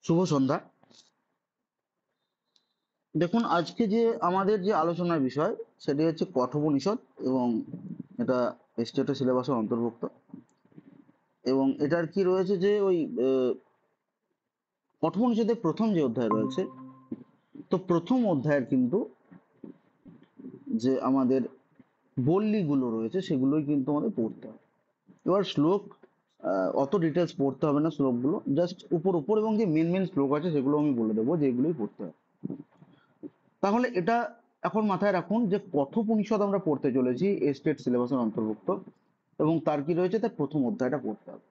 শুভ সন্ধ্যা। দেখুন, আজকে যে আমাদের যে আলোচনার বিষয় সেটি হচ্ছে কঠোপনিষদ, এবং এটা স্টেটের সিলেবাসের অন্তর্ভুক্ত। এবং এটার কি রয়েছে যে ওই কঠোপনিষদের প্রথম যে অধ্যায় রয়েছে, তো প্রথম অধ্যায়ের কিন্তু যে আমাদের বল্লীগুলো রয়েছে সেগুলোই কিন্তু আমাদের পড়তে হবে। এবার শ্লোক অত ডিটেলস পড়তে হবে না, শ্লোকগুলো জাস্ট উপর উপর, এবং যে মেন মেন শ্লোক আছে সেগুলো আমি বলে দেবো যেগুলোই পড়তে হবে। তাহলে এটা এখন মাথায় রাখুন যে কঠোপনিষদ আমরা পড়তে চলেছি স্টেট সিলেবাসের অন্তর্ভুক্ত, এবং তার কি রয়েছে, তার প্রথম অধ্যায়টা পড়তে হবে।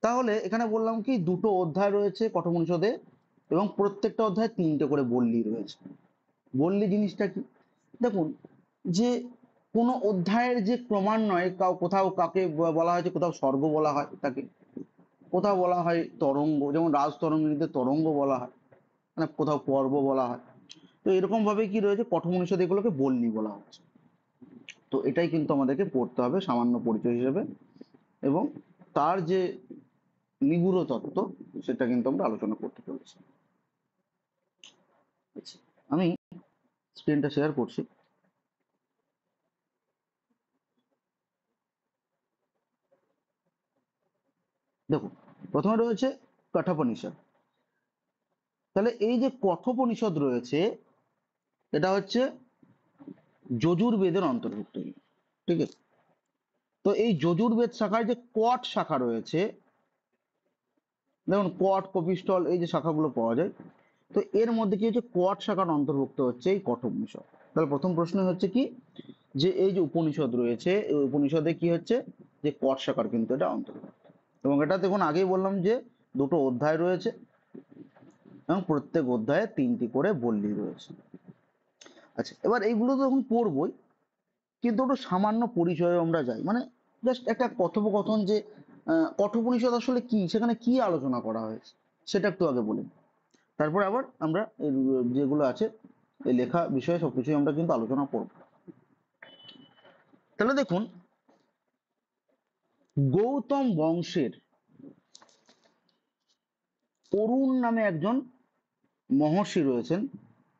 তাহলে এখানে বললাম কি দুটো অধ্যায় রয়েছে কঠোপনিষদে, এবং প্রত্যেকটা অধ্যায়ে তিনটে করে বল্লী রয়েছে। বল্লী জিনিসটা কি দেখুন, যে কোনো অধ্যায়ের যে ক্রমান্বয়ে কোথাও কাকে বলা হয়েছে, কোথাও স্বর্গ বলা হয় তাকে, কোথাও বলা হয় তরঙ্গ, যেমন রাজ তরঙ্গিনীতে তরঙ্গ বলা হয়, মানে কোথাও পর্ব বলা হয়। তো এরকম ভাবে কি রয়েছে, কঠোপনিষদ এগুলোকে বল্লী বলা হচ্ছে। তো এটাই কিন্তু আমাদেরকে পড়তে হবে সামান্য পরিচয় হিসেবে, এবং তার যে নিগূঢ় তত্ত্ব সেটা কিন্তু আমরা আলোচনা করতে চলেছি। আচ্ছা, আমি স্ক্রিনটা শেয়ার করছি। দেখুন, প্রথমে রয়েছে কঠোপনিষদ। তাহলে এই যে কঠোপনিষদ রয়েছে, এটা হচ্ছে যজুর্বেদের অন্তর্ভুক্ত, ঠিক আছে? তো এই যজুর্বেদ শাখায় যে কট শাখা রয়েছে, দেখুন কট, কপিস্থল, এই যে শাখাগুলো পাওয়া যায়, তো এর মধ্যে কি হচ্ছে, কট শাখার অন্তর্ভুক্ত হচ্ছে এই কঠোপনিষদ। তাহলে প্রথম প্রশ্ন হচ্ছে কি, যে এই যে উপনিষদ রয়েছে, এই উপনিষদে কি হচ্ছে, যে কট শাখার কিন্তু এটা অন্তর্ভুক্ত। এবং এটা দেখুন আগেই বললাম যে দুটো অধ্যায় রয়েছে, এবং প্রত্যেক অধ্যায়ে তিনটি করে বল্লী রয়েছে। আচ্ছা, এবার এইগুলো তো এখন পড়বই, কিন্তু একটু সামান্য পরিচয়ে আমরা যাই, মানে জাস্ট একটা কথোপকথন যে কঠোপনিষদ আসলে কি, সেখানে কি আলোচনা করা হয়েছে সেটা একটু আগে বলি। তারপর আবার আমরা এর যেগুলো আছে এই লেখা বিষয়ে সবকিছুই আমরা কিন্তু আলোচনা করব। তাহলে দেখুন, গৌতম বংশের অরুণ নামে একজন মহর্ষি রয়েছেন,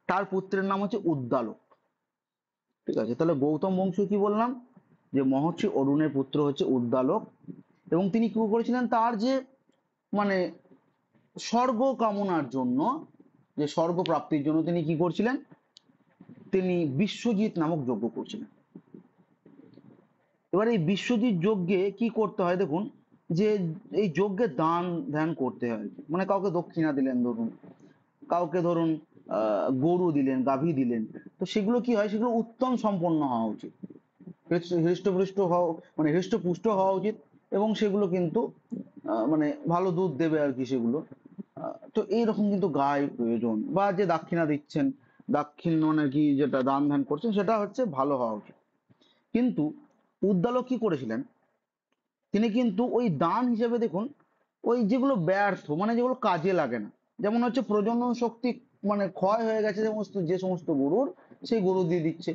তার পুত্রের নাম হচ্ছে উদ্দালক। ঠিক আছে, তাহলে গৌতম বংশ কি বললাম, যে মহর্ষি অরুণের পুত্র হচ্ছে উদ্দালক, এবং তিনি কি করেছিলেন, তার যে মানে স্বর্গ কামনার জন্য, যে স্বর্গ প্রাপ্তির জন্য তিনি কি করছিলেন, তিনি বিশ্বজিৎ নামক যজ্ঞ করছিলেন। এবার এই বিশ্বজিৎ যজ্ঞে কি করতে হয় দেখুন, যে এই যজ্ঞে দান ধ্যান করতে হয়, মানে কাউকে দক্ষিণা দিলেন ধরুন, কাউকে ধরুন গরু দিলেন, গাভী দিলেন, তো সেগুলো কি হয়, সেগুলো উত্তম সম্পন্ন হওয়া উচিত, হৃষ্টপুষ্ট হওয়া, মানে হৃষ্টপুষ্ট হওয়া উচিত, এবং সেগুলো কিন্তু মানে ভালো দুধ দেবে আর কি সেগুলো। তো এইরকম কিন্তু গায়ে প্রয়োজন, বা যে দক্ষিণা দিচ্ছেন, দাক্ষিণ মানে কি, যেটা দান ধ্যান করছেন সেটা হচ্ছে ভালো হওয়া উচিত। কিন্তু উদ্দালক কি করেছিলেন, তিনি কিন্তু ওই দান হিসেবে দেখুন, ওই যেগুলো ব্যর্থ, মানে যেগুলো কাজে লাগে না, যেমন হচ্ছে প্রজনন শক্তি মানে ক্ষয় হয়ে গেছে যে সমস্ত গরুর, সেই গরু দিয়ে দিচ্ছে।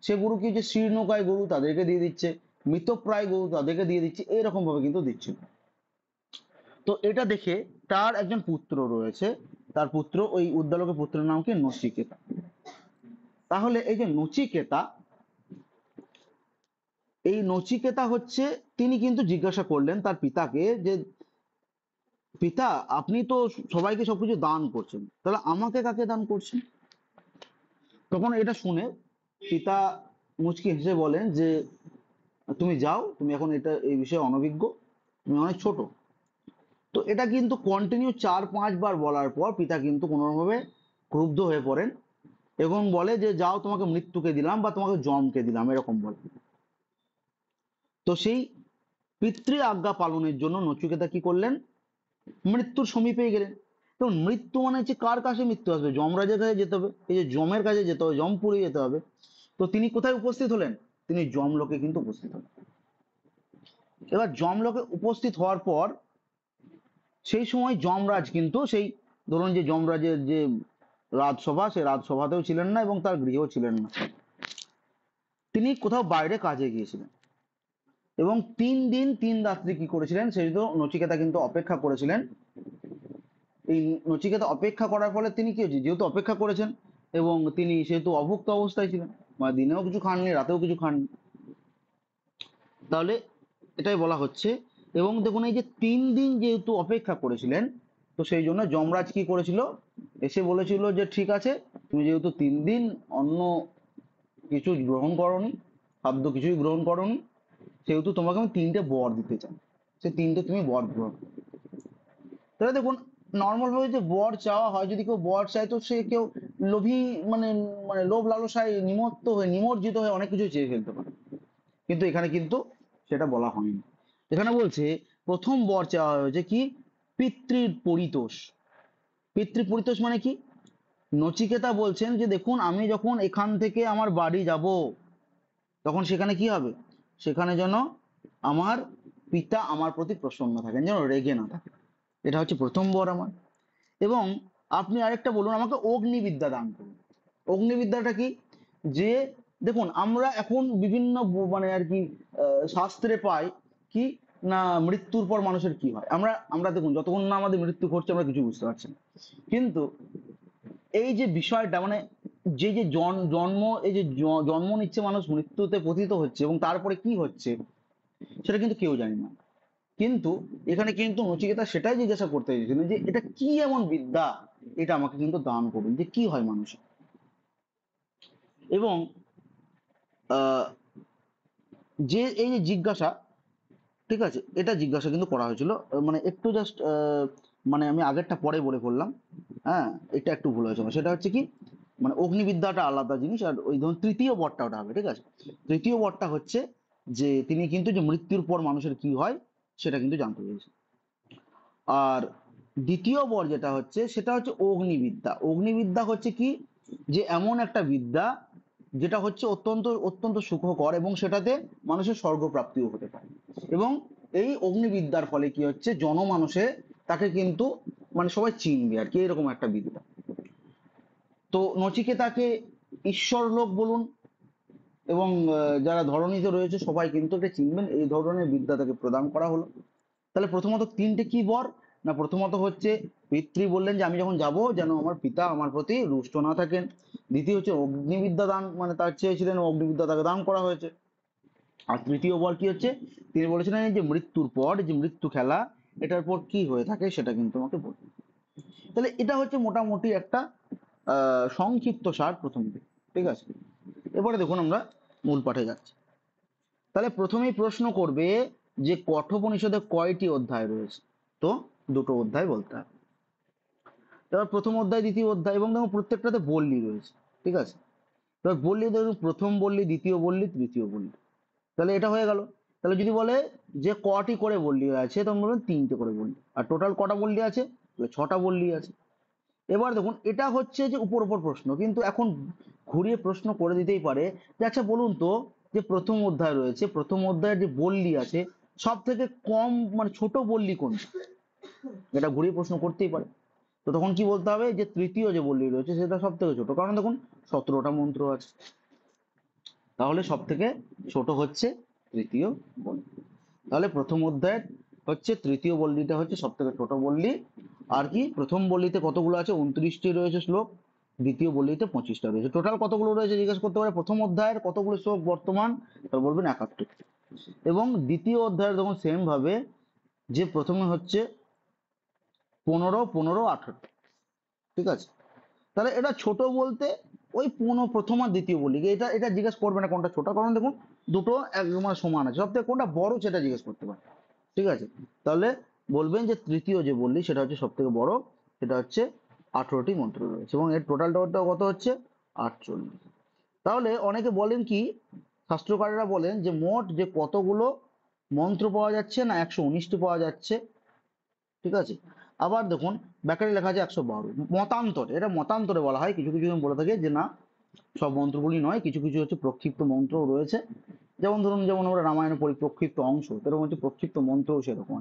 সে গরু কি, যে শীর্ণকায় গরু তাদেরকে দিয়ে দিচ্ছে, মৃতপ্রায় গরু তাদেরকে দিয়ে দিচ্ছে, এইরকম ভাবে কিন্তু দিচ্ছে। তো এটা দেখে তার একজন পুত্র রয়েছে, তার পুত্র, ওই উদ্দালকের পুত্রের নাম কি, নচিকেতা। তাহলে এই যে নচিকেতা, এই নচিকেতা হচ্ছে, তিনি কিন্তু জিজ্ঞাসা করলেন তার পিতাকে যে পিতা, আপনি তো সবাইকে সবকিছু দান করছেন, তাহলে আমাকে কাকে দান করছেন? তখন এটা শুনে পিতা মুচকি হেসে বলেন যে তুমি যাও, তুমি এখন এটা এই বিষয়ে অনভিজ্ঞ, তুমি অনেক ছোট। তো এটা কিন্তু কন্টিনিউ 4-5 বার বলার পর পিতা কিন্তু কোনোভাবে ক্রুদ্ধ হয়ে পড়েন, এবং বলে যে যাও, তোমাকে মৃত্যুকে দিলাম বা তোমাকে যমকে দিলাম, এরকম বলে। তো সেই পিতৃ আজ্ঞা পালনের জন্য নচিকেতা কি করলেন, মৃত্যুর সমীপে গেলেন। তো মৃত্যু মানে হচ্ছে কার কাছে মৃত্যু আসবে, যমরাজের কাছে যেতে হবে, এই যে যমের কাছে যেতে হবে, যমপুরে যেতে হবে। তো তিনি কোথায় উপস্থিত হলেন, তিনি যমলোকে কিন্তু উপস্থিত হলেন। এবার যমলোকে উপস্থিত হওয়ার পর সেই সময় যমরাজ কিন্তু সেই, ধরুন যে যমরাজের যে রাজসভা, সেই রাজসভাতেও ছিলেন না, এবং তার গৃহেও ছিলেন না, তিনি কোথাও বাইরে কাজে গিয়েছিলেন। এবং 3 দিন 3 রাত্রি কি করেছিলেন, সেই তো নচিকেতা কিন্তু অপেক্ষা করেছিলেন এই নচিকেতা অপেক্ষা করার ফলে তিনি কি হয়েছে, যেহেতু অপেক্ষা করেছেন এবং তিনি সেহেতু অভুক্ত অবস্থায় ছিলেন, মানে দিনেও কিছু খাননি রাতেও কিছু খাননি, তাহলে এটাই বলা হচ্ছে। এবং দেখুন এই যে 3 দিন যেহেতু অপেক্ষা করেছিলেন, তো সেই জন্য যমরাজ কি করেছিল, এসে বলেছিল যে ঠিক আছে, তুমি যেহেতু 3 দিন অন্য কিছু গ্রহণ করনি, খাদ্য কিছুই গ্রহণ করনি, সেহেতু তোমাকে আমি 3টে বর দিতে চাই, সে 3টে তুমি বর গ্রহণ করো। তাহলে দেখুন, নর্মাল ভাবে যে বর চাওয়া হয়, যদি কেউ বর চায় তো সে কেউ লোভী, মানে মানে লোভ লালসায় নিমজ্জিত হয়ে অনেক কিছু চেয়ে ফেলতে পারে, কিন্তু এখানে কিন্তু সেটা বলা হয়নি। এখানে বলছে প্রথম বর চাওয়া হয়েছে কি, পিতৃ পরিতোষ। পিতৃ পরিতোষ মানে কি, নচিকেতা বলছেন যে দেখুন আমি যখন এখান থেকে আমার বাড়ি যাব, তখন সেখানে কি হবে, সেখানে যেন আমার পিতা আমার প্রতি প্রসন্ন থাকেন, যেন রেগে না থাকে, এটা হচ্ছে প্রথম বর আমার। এবং আপনি আরেকটা বলুন, আমাকে অগ্নিবিদ্যা দান করুন। অগ্নিবিদ্যাটা কি, যে দেখুন আমরা এখন বিভিন্ন মানে আর কি শাস্ত্রে পাই কি, না মৃত্যুর পর মানুষের কি হয়, আমরা আমরা দেখুন যতক্ষণ না আমাদের মৃত্যু ঘটছে আমরা কিছু বুঝতে পারছি না, কিন্তু এই যে বিষয়টা মানে যে যে জন্ম, এই যে জন্ম নিচ্ছে মানুষ, মৃত্যুতে পতিত হচ্ছে এবং তারপরে কি হচ্ছে সেটা কিন্তু কেউ জানি না। কিন্তু এখানে কিন্তু নচিকেতা সেটাই জিজ্ঞাসা করতে চেয়েছিল যে এটা কি এমন বিদ্যা, এটা আমাকে কিন্তু দান করুন, যে কি হয় মানুষের। এবং আহ, যে এই যে জিজ্ঞাসা, ঠিক আছে, এটা জিজ্ঞাসা কিন্তু করা হয়েছিল, মানে একটু জাস্ট মানে আমি আগেরটা পরে বলে ফেললাম, হ্যাঁ, এটা একটু ভুল হয়েছে আমার। সেটা হচ্ছে কি, মানে অগ্নিবিদ্যাটা আলাদা জিনিস, আর ওই ধরুন তৃতীয় বরটা ওটা হবে, ঠিক আছে। তৃতীয় বরটা হচ্ছে যে তিনি কিন্তু যে মৃত্যুর পর মানুষের কি হয় সেটা কিন্তু জানতে পেরেছেন। আর দ্বিতীয় বর যেটা হচ্ছে সেটা হচ্ছে অগ্নিবিদ্যা। অগ্নিবিদ্যা হচ্ছে কি, যে এমন একটা বিদ্যা যেটা হচ্ছে অত্যন্ত অত্যন্ত সুখকর এবং সেটাতে মানুষের স্বর্গপ্রাপ্তিও হতে পারে। এবং এই অগ্নিবিদ্যার ফলে কি হচ্ছে, জনমানুষে তাকে কিন্তু মানে সবাই চিনবে আর কি, এরকম একটা বিদ্যা। তো নচিকেতাকে ঈশ্বর লোক বলুন এবং যারা ধরণীতে রয়েছে সবাই কিন্তু এটা চিনবেন, এই ধরনের বিদ্যা তাকে প্রদান করা হলো। তাহলে প্রথমত 3টে কি বর, না প্রথমত হচ্ছে পিতৃ বললেন যে আমি যখন যাব যেন আমার পিতা আমার প্রতি রুষ্ট না থাকেন। দ্বিতীয় হচ্ছে অগ্নিবিদ্যা দান, মানে তার চেয়েছিলেন অগ্নিবিদ্যা তাকে দান করা হয়েছে। আর তৃতীয় বর কি হচ্ছে, তিনি বলেছিলেন এই যে মৃত্যুর পর যে মৃত্যু খেলা, এটার পর কি হয়ে থাকে সেটা কিন্তু আমাকে বলুন। তাহলে এটা হচ্ছে মোটামুটি একটা সংক্ষিপ্ত সার প্রথম দিকে, ঠিক আছে। এবারে দেখুন আমরা মূল পাঠে যাচ্ছি। তাহলে প্রথমেই প্রশ্ন করবে যে কঠোপনিষদে কয়টি অধ্যায় রয়েছে, তো 2টো অধ্যায় বলতে হবে। এবার প্রথম অধ্যায় দ্বিতীয় অধ্যায়, এবং দেখুন প্রত্যেকটাতে বল্লী রয়েছে, ঠিক আছে। এবার বল্লী দেখুন, প্রথম বল্লী, দ্বিতীয় বল্লী, তৃতীয় বল্লী, তাহলে এটা হয়ে গেল। তাহলে যদি বলে যে কটি করে বল্লী আছে, তখন বলবেন 3টে করে বল্লী। আর টোটাল কটা বল্লী আছে, 6টা বল্লী আছে। এবার দেখুন এটা হচ্ছে যে উপর উপর প্রশ্ন, কিন্তু এখন ঘুরিয়ে প্রশ্ন করে দিতেই পারে যে আচ্ছা বলুন তো, যে প্রথম অধ্যায় রয়েছে, প্রথম অধ্যায়ের যে বল্লী আছে সব থেকে কম মানে ছোট বল্লী কোনটা, এটা ঘুরিয়ে প্রশ্ন করতেই পারে। তো তখন কি বলতে হবে, যে তৃতীয় যে বল্লী রয়েছে সেটা সব থেকে ছোট, কারণ দেখুন 17টা মন্ত্র আছে, তাহলে সব থেকে ছোট হচ্ছে তৃতীয় বল্লী। তাহলে প্রথম অধ্যায়ের হচ্ছে তৃতীয় বল্লীটা হচ্ছে সব থেকে ছোট বল্লী। আর কি, প্রথম বল্লীতে কতগুলো আছে, 29টি রয়েছে শ্লোক, দ্বিতীয় বল্লীতে 25টা রয়েছে, টোটাল কতগুলো রয়েছে জিজ্ঞেস করতে পারে। প্রথম অধ্যায়ের কতগুলো শ্লোক বর্তমান, তাহলে বলবেন 71। এবং দ্বিতীয় অধ্যায়ের দেখুন সেম ভাবে, যে প্রথমে হচ্ছে 15, 15, 18, ঠিক আছে। তাহলে এটা ছোট বলতে ওই প্রথম আর দ্বিতীয় বলি, এটা এটা জিজ্ঞেস করবে না কোনটা ছোট, কারণ দেখুন দুটো একদম সমান আছে, সব থেকে কোনটা বড় সেটা জিজ্ঞেস করতে পারে, ঠিক আছে। তাহলে বলবেন যে তৃতীয় যে বললি সেটা হচ্ছে সব থেকে বড়, সেটা হচ্ছে 18টি মন্ত্র রয়েছে এবং এর টোটালটা কত হচ্ছে 48। তাহলে অনেকে বলেন কি, শাস্ত্রকারেরা বলেন যে মোট যে কতগুলো মন্ত্র পাওয়া যাচ্ছে, না 119টি পাওয়া যাচ্ছে, ঠিক আছে। আবার দেখুন ব্যাকারে লেখা আছে 112, মতান্তর, এটা মতান্তরে বলা হয়, কিছু কিছু জন বলে থাকে যে না সব মন্ত্রগুলি নয়, কিছু কিছু হচ্ছে প্রক্ষিপ্ত মন্ত্র রয়েছে, যেমন ধরুন যেমন আমরা রামায়ণে পড়ি প্রক্ষিপ্ত অংশ, এরকম হচ্ছে প্রক্ষিপ্ত মন্ত্রও সেরকম।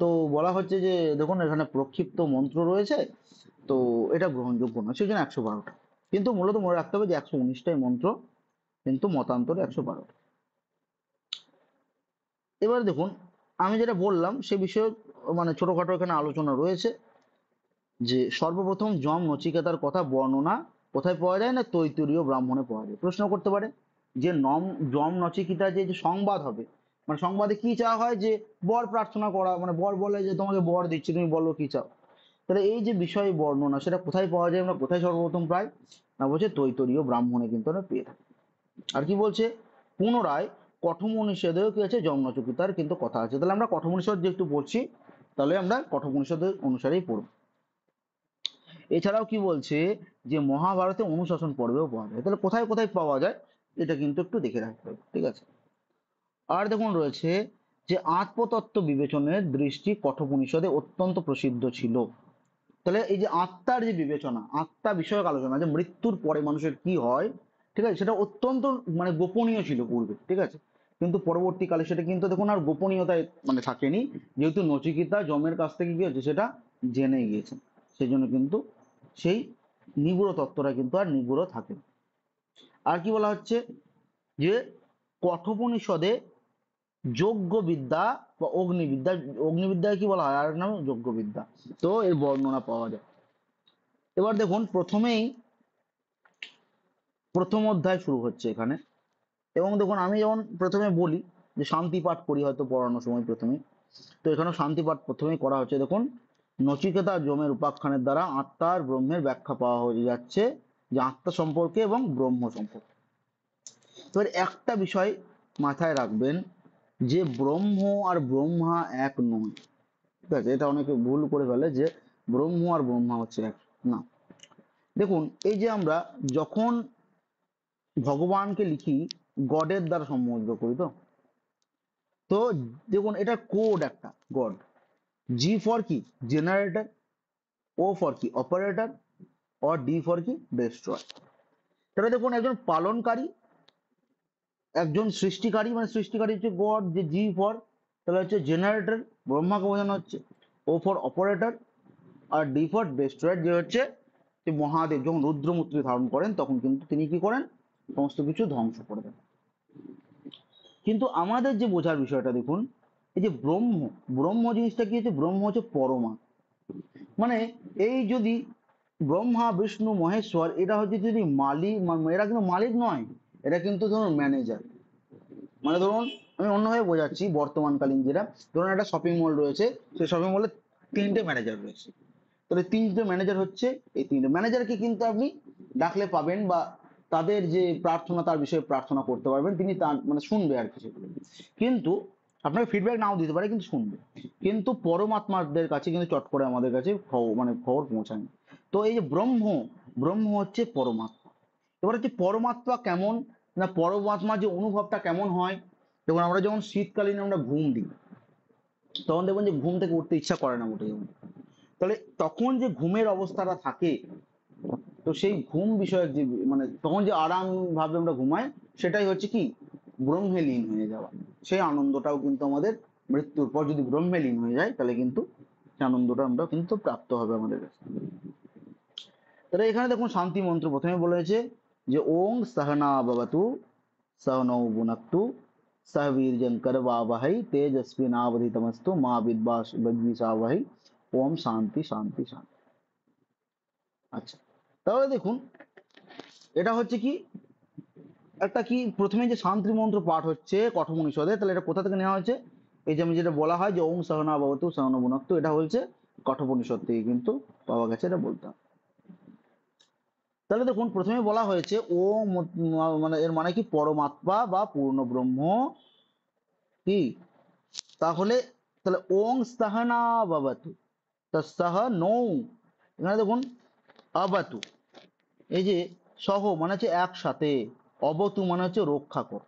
তো বলা হচ্ছে যে দেখুন এখানে প্রক্ষিপ্ত মন্ত্র রয়েছে, তো এটা গ্রহণযোগ্য নয়, সেই জন্য 112টা। কিন্তু মূলত মনে রাখতে হবে যে 119টাই মন্ত্র, কিন্তু মতান্তরে 112টা। এবার দেখুন আমি যেটা বললাম সে বিষয়ে মানে ছোটখাটো এখানে আলোচনা রয়েছে। যে সর্বপ্রথম যম নচিকেতার কথা বর্ণনা কোথায় পাওয়া যায় না, তৈত্তরীয় ব্রাহ্মণে পাওয়া যায়। প্রশ্ন করতে পারে যে যম নচিকেতা যে যে সংবাদ হবে, মানে সংবাদে কি চাওয়া হয়, যে বর প্রার্থনা করা, মানে বর বলে যে তোমাকে বর দিচ্ছি, তুমি বলো কি চাও। তাহলে এই যে বিষয় বর্ণনা সেটা কোথায় পাওয়া যায়, আমরা কোথায় সর্বপ্রথম পাই না, বলছে তৈত্তরীয় ব্রাহ্মণে কিন্তু আমরা পেয়ে থাকি। আর কি বলছে, পুনরায় কঠোপনিষদেও কি আছে, যম নচিকেতার কিন্তু কথা আছে। তাহলে আমরা কঠোপনিষদ যে একটু পড়ছি, তাহলে আমরা কঠোপনিষদের অনুসারেই পড়ব। এছাড়াও কি বলছে যে মহাভারতে অনুশাসন পর্বেও পাওয়া যায়। তাহলে কোথায় কোথায় পাওয়া যায় এটা কিন্তু একটু দেখে রাখতে হবে, ঠিক আছে। আর দেখুন রয়েছে যে আত্মতত্ত্ব বিবেচনের দৃষ্টি কঠোপনিষদে অত্যন্ত প্রসিদ্ধ ছিল। তাহলে এই যে আত্মার যে বিবেচনা, আত্মা বিষয়ক আলোচনা, যে মৃত্যুর পরে মানুষের কি হয়, ঠিক আছে, সেটা অত্যন্ত মানে গোপনীয় ছিল পূর্বে, ঠিক আছে। কিন্তু পরবর্তীকালে সেটা কিন্তু দেখুন আর গোপনীয়তায় মানে থাকেনি, যেহেতু নচিকেতা যমের কাছ থেকে কি হচ্ছে সেটা জেনে গিয়েছে, সেই জন্য কিন্তু সেই নিগূঢ় তত্ত্বটা কিন্তু আর নিগূঢ় থাকে না। আর কি বলা হচ্ছে যে কঠোপনিষদে যজ্ঞ বিদ্যা বা অগ্নিবিদ্যা, অগ্নিবিদ্যায় কি বলা হয় আর নাম যজ্ঞ বিদ্যা, তো এর বর্ণনা পাওয়া যায়। এবার দেখুন প্রথমেই প্রথম অধ্যায় শুরু হচ্ছে এখানে। এবং দেখুন আমি যেমন প্রথমে বলি যে শান্তি পাঠ করি হয়তো পড়ানোর সময় প্রথমে, তো এখানেও শান্তি পাঠ প্রথমেই করা হচ্ছে। দেখুন নচিকেতা যমের উপাখ্যানের দ্বারা আত্মার ব্রহ্মের ব্যাখ্যা পাওয়া হয়ে যাচ্ছে, যে আত্মা সম্পর্কে এবং ব্রহ্ম সম্পর্কে। এবার একটা বিষয় মাথায় রাখবেন, যে ব্রহ্ম আর ব্রহ্মা এক নয়, ঠিক আছে। এটা অনেকে ভুল করে ফেলে যে ব্রহ্ম আর ব্রহ্মা হচ্ছে এক, না। দেখুন এই যে আমরা যখন ভগবানকে লিখি গডের দ্বারা সম্বোধন করি, তো তো দেখুন এটা কোড একটা গড। জি ফর কি, জেনারেটর। ও ফর কি, অপারেটর। আর ডি ফর কি, ডেস্ট্রয়। তাহলে দেখুন একজন পালনকারী, একজন সৃষ্টিকারী, মানে সৃষ্টিকারী হচ্ছে গড, যে জি ফর তাহলে হচ্ছে জেনারেটর, ব্রহ্মাকে বোঝানো হচ্ছে। ও ফর অপারেটর, আর ডি ফর ডেস্ট্রয়ার, যে হচ্ছে যে মহাদেব যখন রুদ্রমূর্তি ধারণ করেন তখন কিন্তু তিনি কি করেন, সমস্ত কিছু ধ্বংস করে দেন। কিন্তু আমাদের যে বোঝার বিষয়টা দেখুন, এই যে ব্রহ্ম, ব্রহ্ম জিনিসটা কি হচ্ছে, ব্রহ্ম হচ্ছে পরমা, মানে এই যদি ব্রহ্মা বিষ্ণু মহেশ্বর এরা হচ্ছে যদি মালিক, এরা কিন্তু মালিক নয়, এরা কিন্তু ধরুন ম্যানেজার। মানে ধরুন আমি অন্যভাবে বোঝাচ্ছি, বর্তমানকালীন যেটা, ধরুন একটা শপিং মল রয়েছে, সেই শপিং মলে তিনটে ম্যানেজার রয়েছে। তাহলে তিনটে ম্যানেজার হচ্ছে, এই তিনটে ম্যানেজারকে কিন্তু আপনি ডাকলে পাবেন, বা তাদের যে প্রার্থনা তার বিষয়ে প্রার্থনা করতে পারবেন, তিনি তার মানে শুনবে আর কিছু। কিন্তু আপনাকে ফিডব্যাক নাও দিতে পারে, কিন্তু শুনবে। কিন্তু পরমাত্মাদের কাছে কিন্তু চট করে আমাদের কাছে মানে খবর পৌঁছায় না। তো এই যে ব্রহ্ম, ব্রহ্ম হচ্ছে পরমাত্মা। এবার হচ্ছে পরমাত্মা কেমন, না পরমাত্মার যে অনুভবটা কেমন হয়, যেমন আমরা যখন শীতকালীন আমরা ঘুম দিই, তখন দেখবেন যে ঘুম থেকে উঠতে ইচ্ছা করে না মোটে যেমন। তাহলে তখন যে ঘুমের অবস্থাটা থাকে, তো সেই ঘুম বিষয়ক যে মানে তখন যে আরাম ভাবে আমরা ঘুমাই, সেটাই হচ্ছে কি, ব্রহ্মে লীন হয়ে যাওয়া। সেই আনন্দটাও কিন্তু আমাদের মৃত্যুর পর যদি ব্রহ্মে লীন হয়ে যায়, তাহলে কিন্তু সেই আনন্দটা আমরা কিন্তু প্রাপ্ত হবে আমাদের কাছে। তাহলে এখানে দেখুন শান্তি মন্ত্র প্রথমে বলেছে যে ওং সহনা ভবতু সহনৌ ভুনাক্তু সহ বীর্যং করবাবহৈ তেজস্বী নাবধিতমস্তু মা বিদ্বিষাবহৈ। ওম শান্তি শান্তি শান্তি। আচ্ছা, তাহলে দেখুন এটা হচ্ছে কি, একটা কি প্রথমে যে শান্তি মন্ত্র পাঠ হচ্ছে কঠোপনিষদে, তাহলে এটা কোথা থেকে নেওয়া হয়েছে, এই যে আমি যেটা বলা হয় যে ওং সহনা ভবতু সহনৌ ভুনাক্তু, এটা হচ্ছে কঠোপনিষদ থেকে কিন্তু পাওয়া গেছে, এটা বলতাম। তাহলে দেখুন প্রথমে বলা হয়েছে ও মানে এর মানে কি, পরমাত্মা বা পূর্ণ ব্রহ্ম কি, তাহলে তাহলে ওং সাহনা বাবাতু, তা সাহ নৌ, এখানে দেখুন আবাতু, এই যে সহ মানে হচ্ছে একসাথে, অবতু মানে হচ্ছে রক্ষা কর,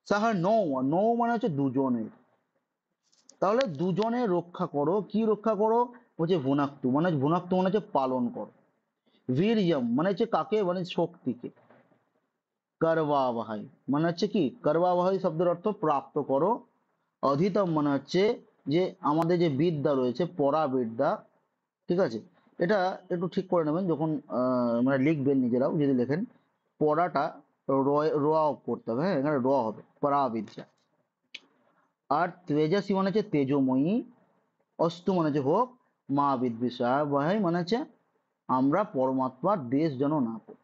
সাহা নৌ, নৌ মানে হচ্ছে দুজনের, তাহলে দুজনের রক্ষা করো, কি রক্ষা করো, বলছে ভুনাক্তু, মানে ভুনাক্তু মানে হচ্ছে পালন করো, বীর্যম মানে হচ্ছে কাকে, মানে শক্তিকে, করবাবহাই মানে হচ্ছে কি, করবাবহাই শব্দের অর্থ প্রাপ্ত করো, অধীতম মানে হচ্ছে যে আমাদের যে বিদ্যা রয়েছে পরাবিদ্যা, ঠিক আছে। এটা একটু ঠিক করে নেবেন যখন মানে লিখবেন, নিজেরাও যদি লেখেন, পড়াটা র করতে হবে, হ্যাঁ এখানে র হবে, পরাবিদ্যা। আর তেজস্বী মানে হচ্ছে তেজময়ী, অস্তু মানে হচ্ছে হোক, মা বিদ্বিষাবহে মানে হচ্ছে আমরা পরমাত্মার দেশ যেন না করি।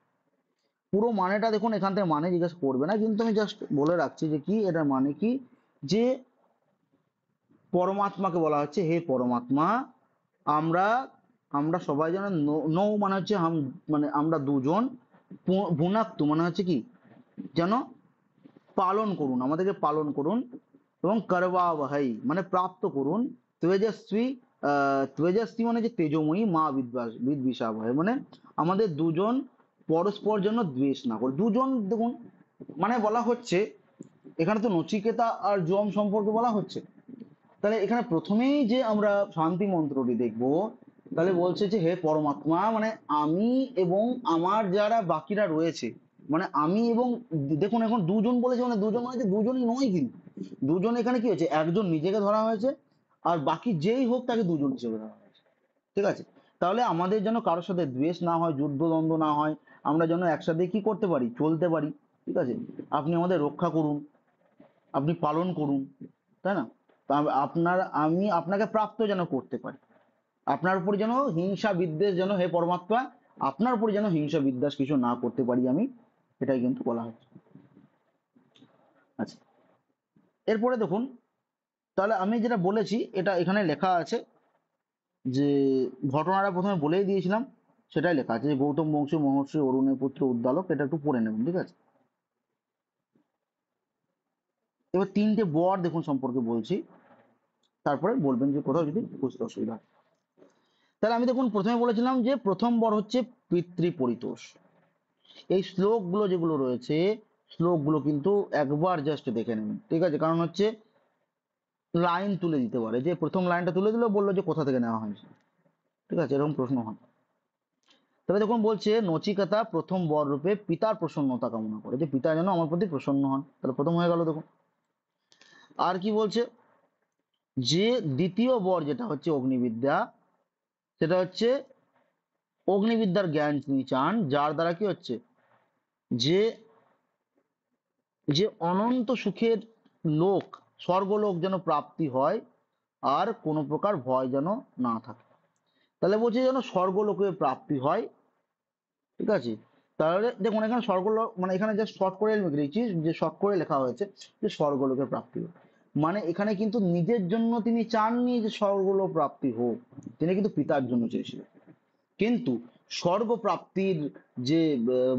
পুরো মানেটা দেখুন, এখান থেকে মানে জিজ্ঞেস করবে না, কিন্তু আমি জাস্ট বলে রাখছি যে কি এটার মানে কি, যে পরমাত্মাকে বলা হচ্ছে হে পরমাত্মা, আমরা আমরা সবাই যেন নৌ মানে হচ্ছে হাম, মানে আমরা দুজন, ভুনাক্তু মানে হচ্ছে কি যেন পালন করুন, আমাদেরকে পালন করুন, এবং করবাবহাই মানে প্রাপ্ত করুন, তেজস্বী, তেজস্বী মানে যে তেজময়ী, মা বিদ্বিষাবহে মানে আমাদের দুজন পরস্পর যেন দ্বেষ না করে। দুজন দেখুন, মানে বলা হচ্ছে এখানে তো নচিকেতা আর যম সম্পর্কে বলা হচ্ছে, তাহলে এখানে প্রথমেই যে আমরা শান্তি মন্ত্রটি দেখব, তাহলে বলছে যে হে পরমাত্মা মানে আমি এবং আমার যারা বাকিরা রয়েছে, মানে আমি এবং, দেখুন এখন দুজন বলেছে মানে দুজন মানে যে দুজনই নয়, কিন্তু দুজন এখানে কি হয়েছে, একজন নিজেকে ধরা হয়েছে আর বাকি যেই হোক তাকে দুজন হিসেবে ধরা হয়েছে। ঠিক আছে, তাহলে আমাদের যেন কারোর সাথে দ্বেষ না হয়, যুদ্ধ দ্বন্দ্ব না হয়, আমরা যেন একসাথে কি করতে পারি, চলতে পারি। ঠিক আছে, আপনি আমাদের রক্ষা করুন, আপনি পালন করুন, তাই না? তা আপনার, আমি আপনাকে প্রাপ্ত যেন করতে পারি, আপনার উপর যেন হিংসা বিদ্বেষ যেন হে পরমাত্মা আপনার উপর যেন হিংসা বিদ্বেষ কিছু না করতে পারি আমি, এটাই কিন্তু বলা হচ্ছে। আচ্ছা, এরপরে দেখুন, তাহলে আমি যেটা বলেছি এটা এখানে লেখা আছে, যে ঘটনাটা প্রথমে বলেই দিয়েছিলাম, সেটাই লেখা আছে যে গৌতম বংশী মহর্ষি অরুণের পুত্র উদ্দালক, এটা একটু পড়ে নেবেন। ঠিক আছে, এবার তিনটে বর দেখুন সম্পর্কে বলছি, তারপরে বলবেন যে কোথাও যদি বুঝতে অসুবিধা হয়। তাহলে আমি দেখুন প্রথমে বলেছিলাম যে প্রথম বর হচ্ছে পিতৃপরিতোষ। এই শ্লোকগুলো যেগুলো রয়েছে, শ্লোকগুলো কিন্তু একবার জাস্ট দেখে নেবেন। ঠিক আছে, কারণ হচ্ছে লাইন তুলে দিতে পারে, যে প্রথম লাইনটা তুলে দিল বললো যে কোথা থেকে নেওয়া হয়েছে। ঠিক আছে, এরকম প্রশ্ন হয়। তবে দেখুন বলছে নচিকেতা প্রথম বর রূপে পিতার প্রসন্নতা কামনা করে, যে পিতা যেন আমার প্রতি প্রসন্ন হন, তাহলে প্রথম হয়ে গেল দেখুন। আর কি বলছে, যে দ্বিতীয় বর যেটা হচ্ছে অগ্নিবিদ্যা, সেটা হচ্ছে অগ্নিবিদ্যার জ্ঞান তিনি চান, যার দ্বারা কি হচ্ছে, যে যে অনন্ত সুখের লোক, স্বর্গলোক যেন প্রাপ্তি হয়, আর কোনো প্রকার ভয় যেন না থাকে। তাহলে বলছে যেন স্বর্গলোকে প্রাপ্তি হয়। ঠিক আছে, তাহলে দেখুন এখানে স্বর্গলোক মানে এখানে জাস্ট শর্ট করে লিখে দিয়েছি, যে শর্ট করে লেখা হয়েছে যে স্বর্গলোকে প্রাপ্তি হোক, মানে এখানে কিন্তু নিজের জন্য তিনি চাননি যে স্বর্গলোক প্রাপ্তি হোক, তিনি কিন্তু পিতার জন্য চেয়েছিলেন। কিন্তু স্বর্গ প্রাপ্তির যে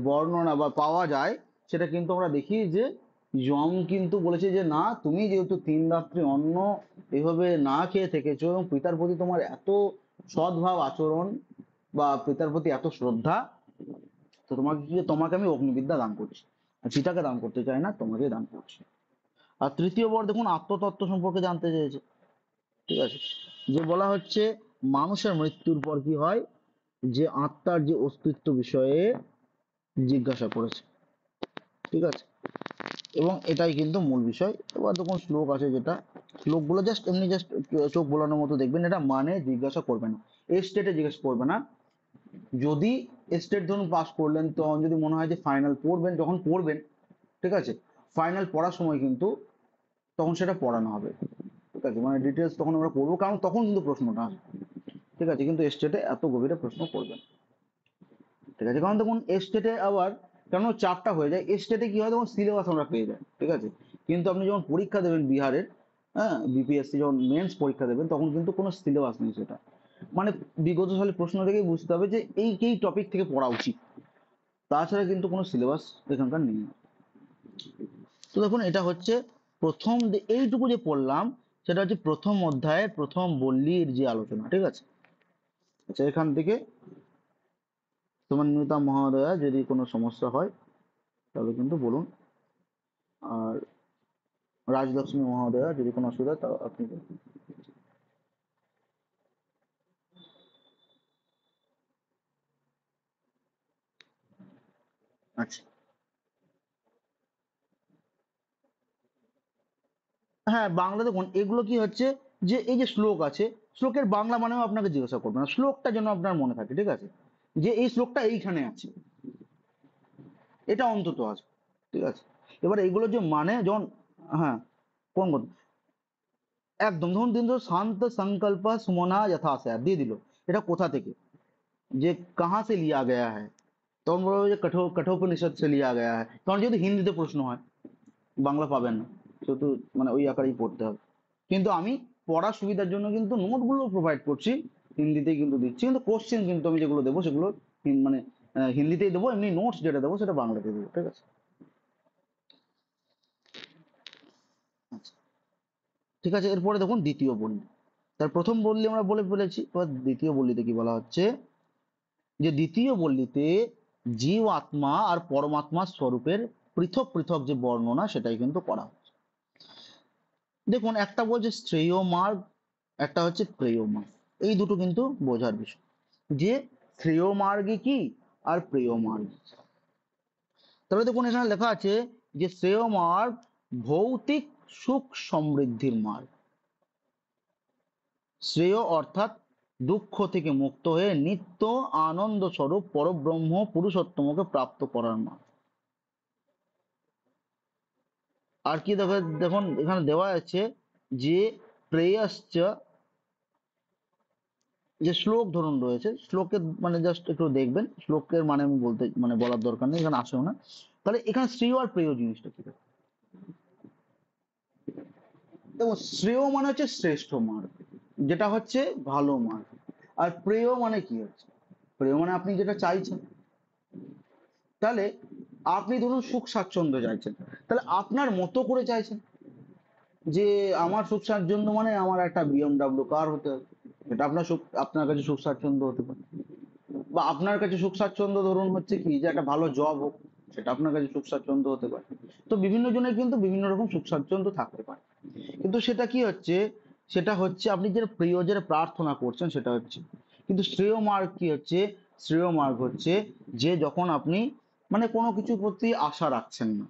বর্ণনা বা পাওয়া যায়, সেটা কিন্তু আমরা দেখি যে যম কিন্তু বলেছে যে না, তুমি যেহেতু 3 রাত্রি অন্ন এভাবে না খেয়ে থেকেছো এবং পিতার প্রতি তোমার এত সদ্ভাব আচরণ বা পিতার প্রতি এত শ্রদ্ধা, তো তোমাকে আমি অগ্নিবিদ্যা দান করছি, আর পিতাকে দান করতে চাই না, তোমাকে দান করছি। আর তৃতীয় বর দেখুন আত্মতত্ত্ব সম্পর্কে জানতে চেয়েছে। ঠিক আছে, যে বলা হচ্ছে মানুষের মৃত্যুর পর কি হয়, যে আত্মার যে অস্তিত্ব বিষয়ে জিজ্ঞাসা করেছে। ঠিক আছে, এবং এটাই কিন্তু মূল বিষয়। এবার দেখুন শ্লোক আছে, যেটা শ্লোকগুলো জাস্ট এমনি জাস্ট চোখ বোলানোর মতো দেখবেন, এটা মানে জিজ্ঞাসা করবে না, এই স্টেটে জিজ্ঞেস করবে না। যদি স্টেট ধরুন পাস করলেন, তখন যদি মনে হয় যে ফাইনাল পড়বেন, যখন পড়বেন, ঠিক আছে, ফাইনাল পড়ার সময় কিন্তু তখন সেটা পড়ানো হবে। ঠিক আছে, মানে ডিটেলস তখন আমরা পড়বো, কারণ তখন কিন্তু প্রশ্নটা আসবে। ঠিক আছে, কিন্তু স্টেটে এত গভীরে প্রশ্ন করবেন। ঠিক আছে, কারণ দেখুন স্টেটে আবার কেন চাপটা হয়ে যায়, স্টেটে কি হয়, তখন সিলেবাস আমরা পেয়ে যাই। ঠিক আছে, কিন্তু আপনি যখন পরীক্ষা দেবেন বিহারের, হ্যাঁ বিপিএসসি যখন মেন্স পরীক্ষা দেবেন, তখন কিন্তু কোনো সিলেবাস নেই সেটা, মানে বিগত সালের প্রশ্ন থেকেই বুঝতে হবে যে এই টপিক থেকে পড়া উচিত, তাছাড়া কিন্তু কোনো সিলেবাস এখানকার নেই। তো দেখুন এটা হচ্ছে প্রথম এইটুকু যে পড়লাম, সেটা হচ্ছে প্রথম অধ্যায়ের প্রথম বল্লীর যে আলোচনা। ঠিক আছে, আচ্ছা এখান থেকে তোমান্বিতা মহোদয়া যদি কোনো সমস্যা হয় তাহলে কিন্তু বলুন, আর রাজলক্ষ্মী মহোদয়া যদি কোনো অসুবিধা হয়, তা আপনি বলুন। আচ্ছা, হ্যাঁ বাংলা দেখুন এগুলো কি হচ্ছে, যে এই যে শ্লোক আছে, শ্লোকের বাংলা মানেও আপনাকে জিজ্ঞাসা করবে না, শ্লোকটা যেন আপনার মনে থাকে। ঠিক আছে, যে এই শ্লোকটা এইখানে আছে, এটা অন্তত আছে। ঠিক আছে, এবার এইগুলো যে মানে যেমন, হ্যাঁ কোন কথা, একদম ধরুন দিন ধরো শান্ত সংকল্প সুমনা যথাশয় দিয়ে দিল, এটা কোথা থেকে, যে কাহা সে লিয়া গয়া है, তখন বলবো যে কঠোপনিষদ সে লিয়া গয়া है, কারণ যদি হিন্দিতে প্রশ্ন হয় বাংলা পাবেন না, শুধু মানে ওই আকারেই পড়তে হবে। কিন্তু আমি পড়ার সুবিধার জন্য কিন্তু নোটগুলো প্রোভাইড করছি, হিন্দিতেই কিন্তু দিচ্ছি, কিন্তু কোশ্চেন কিন্তু আমি যেগুলো দেবো সেগুলো মানে হিন্দিতেই দেবো, এমনি নোটস যেটা দেবো সেটা বাংলাতে দেবো, ঠিক আছে? আচ্ছা, ঠিক আছে, এরপরে দেখুন দ্বিতীয় বল্লী। তার প্রথম বল্লী আমরা বলে ফেলেছি, এবার দ্বিতীয় বল্লীতে কি বলা হচ্ছে, যে দ্বিতীয় বল্লীতে জীব আত্মা আর পরমাত্মার স্বরূপের পৃথক পৃথক যে বর্ণনা সেটাই কিন্তু করা হচ্ছে। দেখুন একটা বলছে শ্রেয় মার্গ, একটা হচ্ছে প্রেয় মার্গ, এই দুটো কিন্তু বোঝার বিষয়, যে শ্রেয় মার্গে কি আর প্রেয় মার্গ। তাহলে দেখুন এখানে লেখা আছে যে শ্রেয় মার্গ ভৌতিক সুখ সমৃদ্ধির মার্গ, শ্রেয় অর্থাৎ দুঃখ থেকে মুক্ত হয়ে নিত্য আনন্দ স্বরূপ পরব্রহ্ম পুরুষোত্তমকে প্রাপ্ত করার মার্গ। আর কি দেখো, দেখুন এখানে দেওয়া আছে যে প্রেয়শ্চ, যে শ্লোক ধরুন রয়েছে, শ্লোকের মানে জাস্ট একটু দেখবেন, শ্লোকের মানে আমি বলতে মানে বলার দরকার নেই, এখানে আসেও না। তাহলে এখানে শ্রেয় আর প্রেয় জিনিসটা কি? দেখো শ্রেয় মানে হচ্ছে শ্রেষ্ঠ মার্গ, যেটা হচ্ছে ভালো মার্গ। আর প্রেয় মানে কি হচ্ছে, প্রেয় মানে আপনি যেটা চাইছেন। তাহলে আপনি ধরুন সুখ স্বাচ্ছন্দ্য চাইছেন, তাহলে আপনার মতো করে চাইছেন, যে আমার সুখ স্বাচ্ছন্দ্য মানে আমার একটা বিএমডাব্লিউ কার হতে হবে, এটা আপনার সুখ, আপনার কাছে সুখ স্বাচ্ছন্দ্য হতে পারে। বা আপনার কাছে সুখ স্বাচ্ছন্দ্য ধরুন হচ্ছে কি, যে একটা ভালো জব হোক, সেটা আপনার কাছে সুখ স্বাচ্ছন্দ্য হতে পারে। তো বিভিন্ন জনের কিন্তু বিভিন্ন রকম সুখ স্বাচ্ছন্দ্য থাকতে পারে, কিন্তু সেটা কি হচ্ছে, সেটা হচ্ছে আপনি যে প্রিয় যে প্রার্থনা করছেন সেটা হচ্ছে। কিন্তু শ্রেয় মার্গ কি হচ্ছে, শ্রেয় মার্গ হচ্ছে যে যখন আপনি মানে কোনো কিছুর প্রতি আশা রাখছেন না,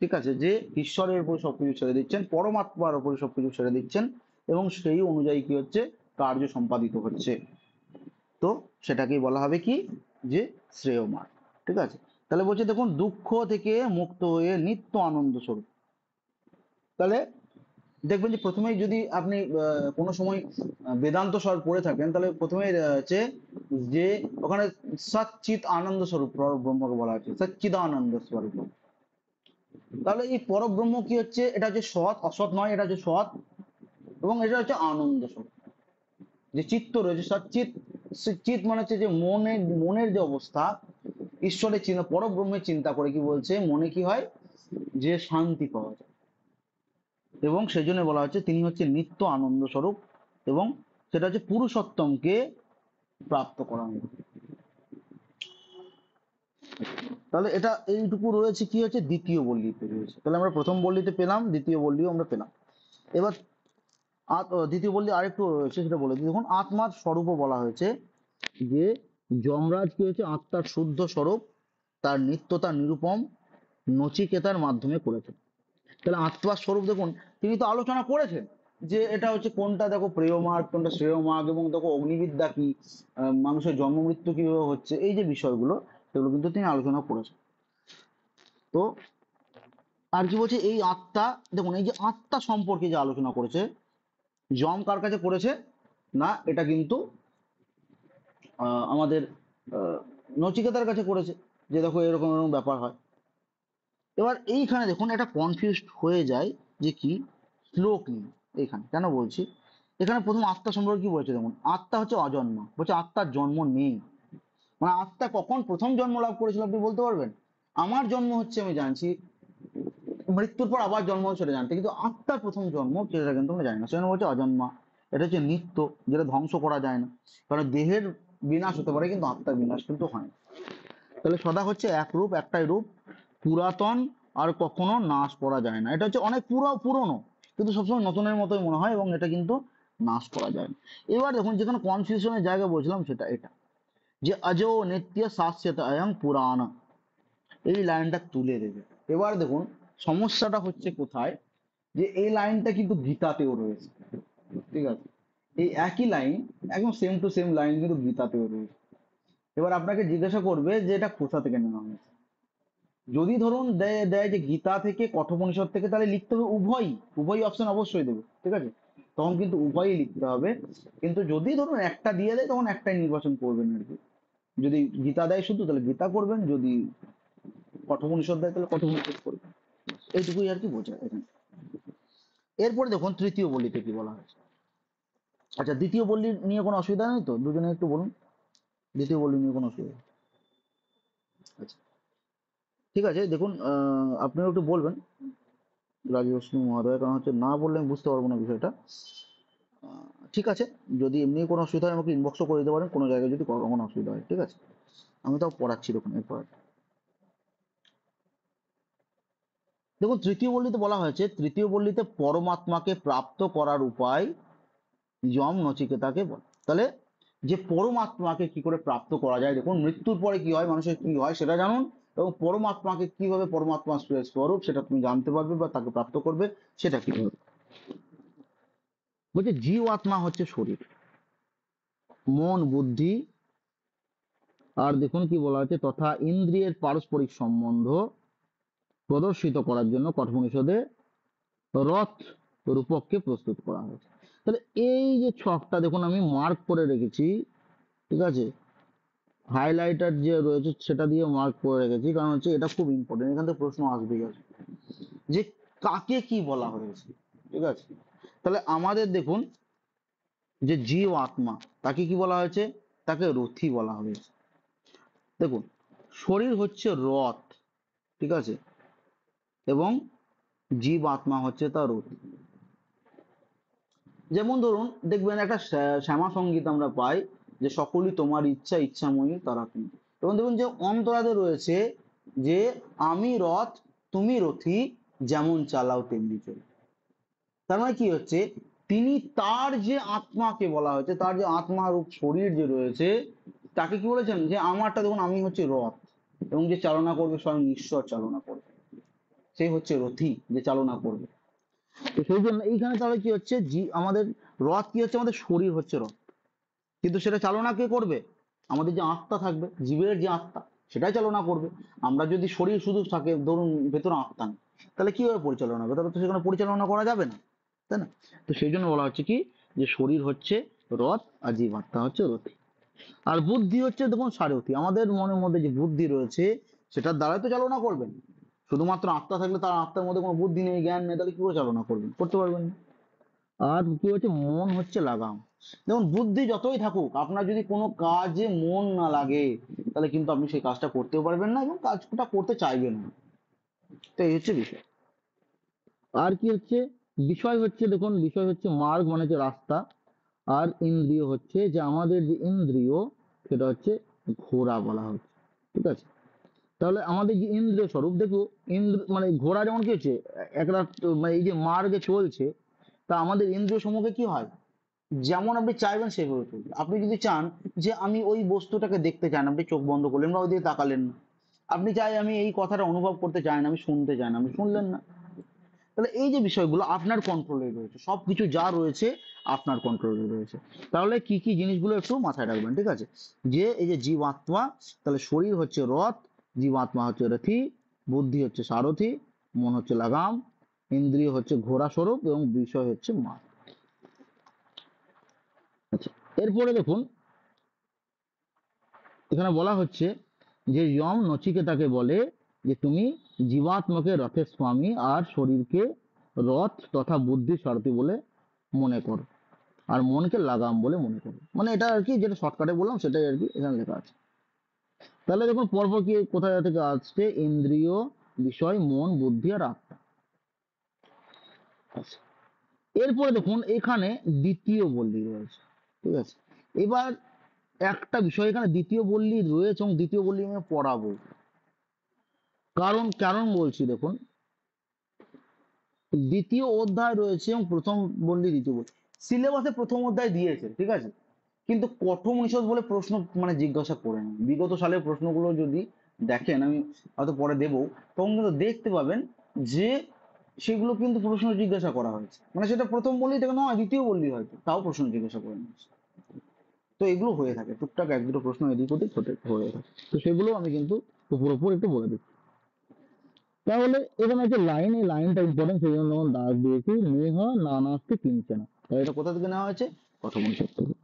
ঠিক আছে, যে ঈশ্বরের উপর সবকিছু ছেড়ে দিচ্ছেন, পরমাত্মার উপর সবকিছু ছেড়ে দিচ্ছেন, এবং সেই অনুযায়ী কি হচ্ছে, কার্য সম্পাদিত হচ্ছে, তো সেটাকেই বলা হবে কি, যে শ্রেয় মার্গ। ঠিক আছে, তাহলে বলছে দেখুন দুঃখ থেকে মুক্ত হয়ে নিত্য আনন্দ স্বরূপ। তাহলে দেখবেন যে প্রথমেই যদি আপনি কোনো সময় বেদান্ত স্বর পড়ে থাকেন, তাহলে প্রথমেই হচ্ছে যে ওখানে সচ্চিত আনন্দ স্বরূপ ব্রহ্মকে বলা হচ্ছে সচ্চিদানন্দ স্বরূপ। তাহলে এই পরব্রহ্ম কি হচ্ছে, এটা হচ্ছে সৎ, অসৎ নয়, এটা হচ্ছে সৎ, এবং এটা হচ্ছে আনন্দ স্বরূপ। যে চিত্ত রয়েছে সচ্চিত, চিত মানে হচ্ছে যে মনের মনের যে অবস্থা, ঈশ্বরের চিন্তা পরব্রহ্মের চিন্তা করে কি বলছে, মনে কি হয়, যে শান্তি পাওয়া যায়, এবং সেই জন্য বলা হচ্ছে তিনি হচ্ছে নিত্য আনন্দ স্বরূপ, এবং সেটা হচ্ছে পুরুষোত্তমকে প্রাপ্ত করানো। তাহলে এটা এইটুকু রয়েছে কি হচ্ছে দ্বিতীয় বল্লীতে রয়েছে। তাহলে আমরা প্রথম বল্লীতে পেলাম, দ্বিতীয় বল্লীও আমরা পেলাম। এবার দ্বিতীয় বল্লী আরেকটু রয়েছে, সেটা বলে দিই। দেখুন আত্মার স্বরূপও বলা হয়েছে, যে যমরাজ কি হচ্ছে আত্মার শুদ্ধ স্বরূপ, তার নিত্যতা নিরূপম নচিকেতার মাধ্যমে করেছেন। তাহলে আত্মার স্বরূপ দেখুন তিনি তো আলোচনা করেছেন, যে এটা হচ্ছে কোনটা দেখো প্রেয় মার্গ, কোনটা শ্রেয় মার্গ, এবং দেখো অগ্নিবিদ্যা কি, মানুষের জন্ম মৃত্যু কিভাবে হচ্ছে, এই যে বিষয়গুলো সেগুলো কিন্তু তিনি আলোচনা করেছেন। তো আর কি বলছে, এই আত্মা, দেখুন এই যে আত্মা সম্পর্কে যে আলোচনা করেছে, যম কার কাছে করেছে না, এটা কিন্তু আমাদের আহ, নচিকেতার কাছে করেছে, যে দেখো এরকম এরকম ব্যাপার হয়। এবার এইখানে দেখুন একটা কনফিউজড হয়ে যায়, যে কি শ্লোক নিয়ে। এখানে কেন বলছি, এখানে প্রথম আত্মা সম্পর্কে কি বলছে, দেখুন আত্মা হচ্ছে অজন্মা, বলছে আত্মার জন্ম নেই। মানে আত্মা কখন প্রথম জন্ম লাভ করেছিল আপনি বলতে পারবেন? আমার জন্ম হচ্ছে আমি জানছি, মৃত্যুর পর আবার জন্ম হচ্ছে সেটা জানতে, কিন্তু আত্মার প্রথম জন্ম সেটা কিন্তু আমরা জানি না, সেজন্য বলছে অজন্মা। এটা হচ্ছে নিত্য, যেটা ধ্বংস করা যায় না, কারণ দেহের বিনাশ হতে পারে কিন্তু আত্মার বিনাশ কিন্তু হয় না। তাহলে সদা হচ্ছে এক রূপ, একটাই রূপ, পুরাতন, আর কখনো নাশ করা যায় না। এটা হচ্ছে অনেক পুরনো, কিন্তু সবসময় নতুনের মতোই মনে হয়, এবং এটা কিন্তু নাশ করা যায় না। এবার দেখুন যেখানে কনফিউশনের জায়গা বলছিলাম সেটা এটা, যে অজো নিত্য শাস্যত অয়ং পুরাণ, এই লাইনটা তুলে দেবে। এবার দেখুন সমস্যাটা হচ্ছে কোথায়, যে এই লাইনটা কিন্তু গীতাতেও রয়েছে, ঠিক আছে, এই একই লাইন, একদম সেম টু সেম লাইন কিন্তু গীতাতেও রয়েছে। এবার আপনাকে জিজ্ঞাসা করবে যে এটা কোথা থেকে নেওয়া হয়েছে। যদি ধরুন দেয় দেয় যে গীতা থেকে কঠোপনিষদ থেকে, তাহলে লিখতে হবে উভয়ই, উভয় অপশন অবশ্যই দেবে, ঠিক আছে। তখন কিন্তু উভয়ই লিখতে হবে। কিন্তু যদি ধরুন একটা দিয়ে দেয় তখন একটাই নির্বাচন করবেন আর কি। যদি গীতা দেয় শুধু তাহলে গীতা করবেন, যদি কঠোপনিষদ দেয় তাহলে কঠোপনিষদ করবেন। এইটুকুই আর কি বোঝায় এখানে। এরপরে দেখুন তৃতীয় বল্লীতে কি বলা হয়েছে। আচ্ছা, দ্বিতীয় বল্লী নিয়ে কোনো অসুবিধা নেই তো? দুজনে একটু বলুন দ্বিতীয় বল্লী নিয়ে কোনো অসুবিধা? আচ্ছা, ঠিক আছে। দেখুন আপনিও একটু বলবেন রাজলক্ষ্মী মহোদয়, কারণ হচ্ছে না বললে আমি বুঝতে পারবো না বিষয়টা। ঠিক আছে, যদি এমনি কোনো অসুবিধা হয় আমাকে ইনবক্সও করে দিতে পারেন, কোনো জায়গায় যদি কোনো অসুবিধা হয়, ঠিক আছে। আমি তাও পড়াচ্ছি, দেখুন এরপর দেখুন তৃতীয় বল্লীতে বলা হয়েছে, তৃতীয় বল্লীতে পরমাত্মাকে প্রাপ্ত করার উপায় যম নচিকেতাকে বলে। তাহলে যে পরমাত্মাকে কি করে প্রাপ্ত করা যায়, দেখুন মৃত্যুর পরে কি হয়, মানুষের কি হয় সেটা জানুন, এবং পরমাত্মাকে কিভাবে পরমাত্মার স্বরূপ সেটা তুমি জানতে পারবে বা তাকে প্রাপ্ত করবে সেটা কিভাবে। বলছে জীব আত্মা হচ্ছে শরীর, মন বুদ্ধি, আর দেখুন কি বলা হচ্ছে, তথা ইন্দ্রিয়ের পারস্পরিক সম্বন্ধ প্রদর্শিত করার জন্য কঠোপনিষদে রথ রূপককে প্রস্তুত করা হয়েছে। তাহলে এই যে ছকটা দেখুন আমি মার্ক করে রেখেছি, ঠিক আছে, হাইলাইটার যে রয়েছে সেটা দিয়ে মার্ক করে রেখেছি, কারণ হচ্ছে এটা খুব ইম্পর্টেন্ট, এখান থেকে প্রশ্ন আসবেই আসবে যে কাকে কি বলা হয়েছে। ঠিক আছে, তাহলে আমাদের দেখুন যে জীব আত্মা তাকে কি বলা হয়েছে, তাকে রথি বলা হয়েছে। দেখুন শরীর হচ্ছে রথ, ঠিক আছে, এবং জীব আত্মা হচ্ছে তার রথি। যেমন ধরুন দেখবেন একটা শ্যামা সঙ্গীত আমরা পাই, যে সকলই তোমার ইচ্ছা ইচ্ছাময়ী তারা তুমি। এবং দেখুন যে অন্তরাতে রয়েছে যে আমি রথ তুমি রথি, যেমন চালাও তেমনি চলো। তার মানে কি হচ্ছে, তিনি তার যে আত্মাকে বলা হয়েছে, তার যে আত্মা রূপ শরীর যে রয়েছে তাকে কি বলেছেন, যে আমারটা দেখুন আমি হচ্ছে রথ, এবং যে চালনা করবে স্বয়ং ঈশ্বর চালনা করবে, সেই হচ্ছে রথি যে চালনা করবে। তো সেই জন্য এইখানে তাহলে কি হচ্ছে, আমাদের রথ কি হচ্ছে, আমাদের শরীর হচ্ছে রথ, কিন্তু সেটা চালনা কে করবে, আমাদের যে আত্মা থাকবে, জীবের যে আত্মা সেটাই চালনা করবে। আমরা যদি শরীর শুধু থাকে, ধরুন ভেতরে আত্মা নেই, তাহলে কিভাবে পরিচালনা হবে, তাহলে তো সেখানে পরিচালনা করা যাবে না, তাই না? তো সেই জন্য বলা হচ্ছে কি, যে শরীর হচ্ছে রথ আর জীবাত্মা হচ্ছে রথী। আর বুদ্ধি হচ্ছে দেখুন সারথী, আমাদের মনের মধ্যে যে বুদ্ধি রয়েছে সেটার দ্বারাই তো চালনা করবেন। শুধুমাত্র আত্মা থাকলে তার আত্মার মধ্যে কোনো বুদ্ধি নেই, জ্ঞান নেই, তাহলে কি করে চালনা করবেন, করতে পারবেন না। আর কি হচ্ছে, মন হচ্ছে লাগাম। যেমন বুদ্ধি যতই থাকুক, আপনার যদি কোনো কাজে মন না লাগে তাহলে কিন্তু আপনি সেই কাজটা করতেও পারবেন না এবং কাজটা করতে চাইবেন না। তো এই হচ্ছে বিষয়। আর কি হচ্ছে, বিষয় হচ্ছে দেখুন, বিষয় হচ্ছে মার্গ মানে হচ্ছে রাস্তা, আর ইন্দ্রিয় হচ্ছে যে আমাদের যে ইন্দ্রিয় সেটা হচ্ছে ঘোড়া বলা হচ্ছে, ঠিক আছে। তাহলে আমাদের যে ইন্দ্রিয় স্বরূপ দেখো, ইন্দ্র মানে ঘোড়া যেমন কি হচ্ছে একটা, মানে এই যে মার্গে চলছে, তা আমাদের ইন্দ্রিয় সমূহে কি হয়, যেমন আপনি চাইবেন সেভাবে চলবে। আপনি যদি চান যে আমি ওই বস্তুটাকে দেখতে চান, আপনি চোখ বন্ধ করলেন বা ওই দিকে তাকালেন না। আপনি চাই আমি এই কথাটা অনুভব করতে চাই না, আমি শুনতে চাই না, আমি শুনলেন না। তাহলে এই যে বিষয়গুলো আপনার কন্ট্রোলে রয়েছে, সবকিছু যা রয়েছে আপনার কন্ট্রোলে রয়েছে। তাহলে কি কি জিনিসগুলো একটু মাথায় রাখবেন, ঠিক আছে, যে এই যে জীবাত্মা, তাহলে শরীর হচ্ছে রথ, জীবাত্মা হচ্ছে রথী, বুদ্ধি হচ্ছে সারথী, মন হচ্ছে লাগাম, ইন্দ্রিয় হচ্ছে ঘোড়া স্বরূপ, এবং বিষয় হচ্ছে মা। আচ্ছা, এরপরে দেখুন এখানে বলা হচ্ছে যে যম নচিকেতাকে বলে যে তুমি জীবাত্মাকে রথের স্বামী আর শরীরকে রথ তথা বুদ্ধি সারথি বলে মনে করো, আর মনকে লাগাম বলে মনে করো। মানে এটা আর কি, যেটা শর্টকাটে বললাম সেটাই আর কি এখানে লেখা আছে। তাহলে দেখুন পরপর কি কোথায় থেকে আসছে, ইন্দ্রিয়, বিষয়, মন, বুদ্ধি আর আত্মা। আচ্ছা, এরপরে দেখুন এখানে দ্বিতীয় বল্লী রয়েছে, ঠিক আছে। এবার একটা বিষয়, এখানে দ্বিতীয় বল্লী রয়েছে এবং দ্বিতীয় বল্লী আমি পড়াবো, কারণ কারণ বলছি দেখুন, দ্বিতীয় অধ্যায় রয়েছে এবং প্রথম বল্লী দ্বিতীয় বল্লী, সিলেবাসে প্রথম অধ্যায় দিয়েছে, ঠিক আছে, কিন্তু কঠোপনিষদ বলে প্রশ্ন মানে জিজ্ঞাসা করে না। বিগত সালের প্রশ্নগুলো যদি দেখেন, আমি হয়তো পরে দেবো, তখন কিন্তু দেখতে পাবেন যে সেগুলো কিন্তু প্রশ্ন জিজ্ঞাসা করা হয়েছে, মানে সেটা প্রথম বললি থেকে নয়, দ্বিতীয় বললি হয়তো, তাও প্রশ্ন জিজ্ঞাসা করে নিচ্ছে। তো এগুলো হয়ে থাকে টুকটাক, এক দুটো প্রশ্ন এদিক ওদিক হয়ে থাকে, তো সেগুলো আমি কিন্তু পুরোপুরি একটু বলে দিচ্ছি। তাহলে এখানে একটা লাইন, এই লাইনটা ইম্পর্টেন্ট, সেই জন্য দাগ দিয়েছি, নেহ নানাস্তি কিঞ্চন। তাহলে এটা কোথা থেকে নেওয়া হয়েছে? কঠোপনিষদ থেকে।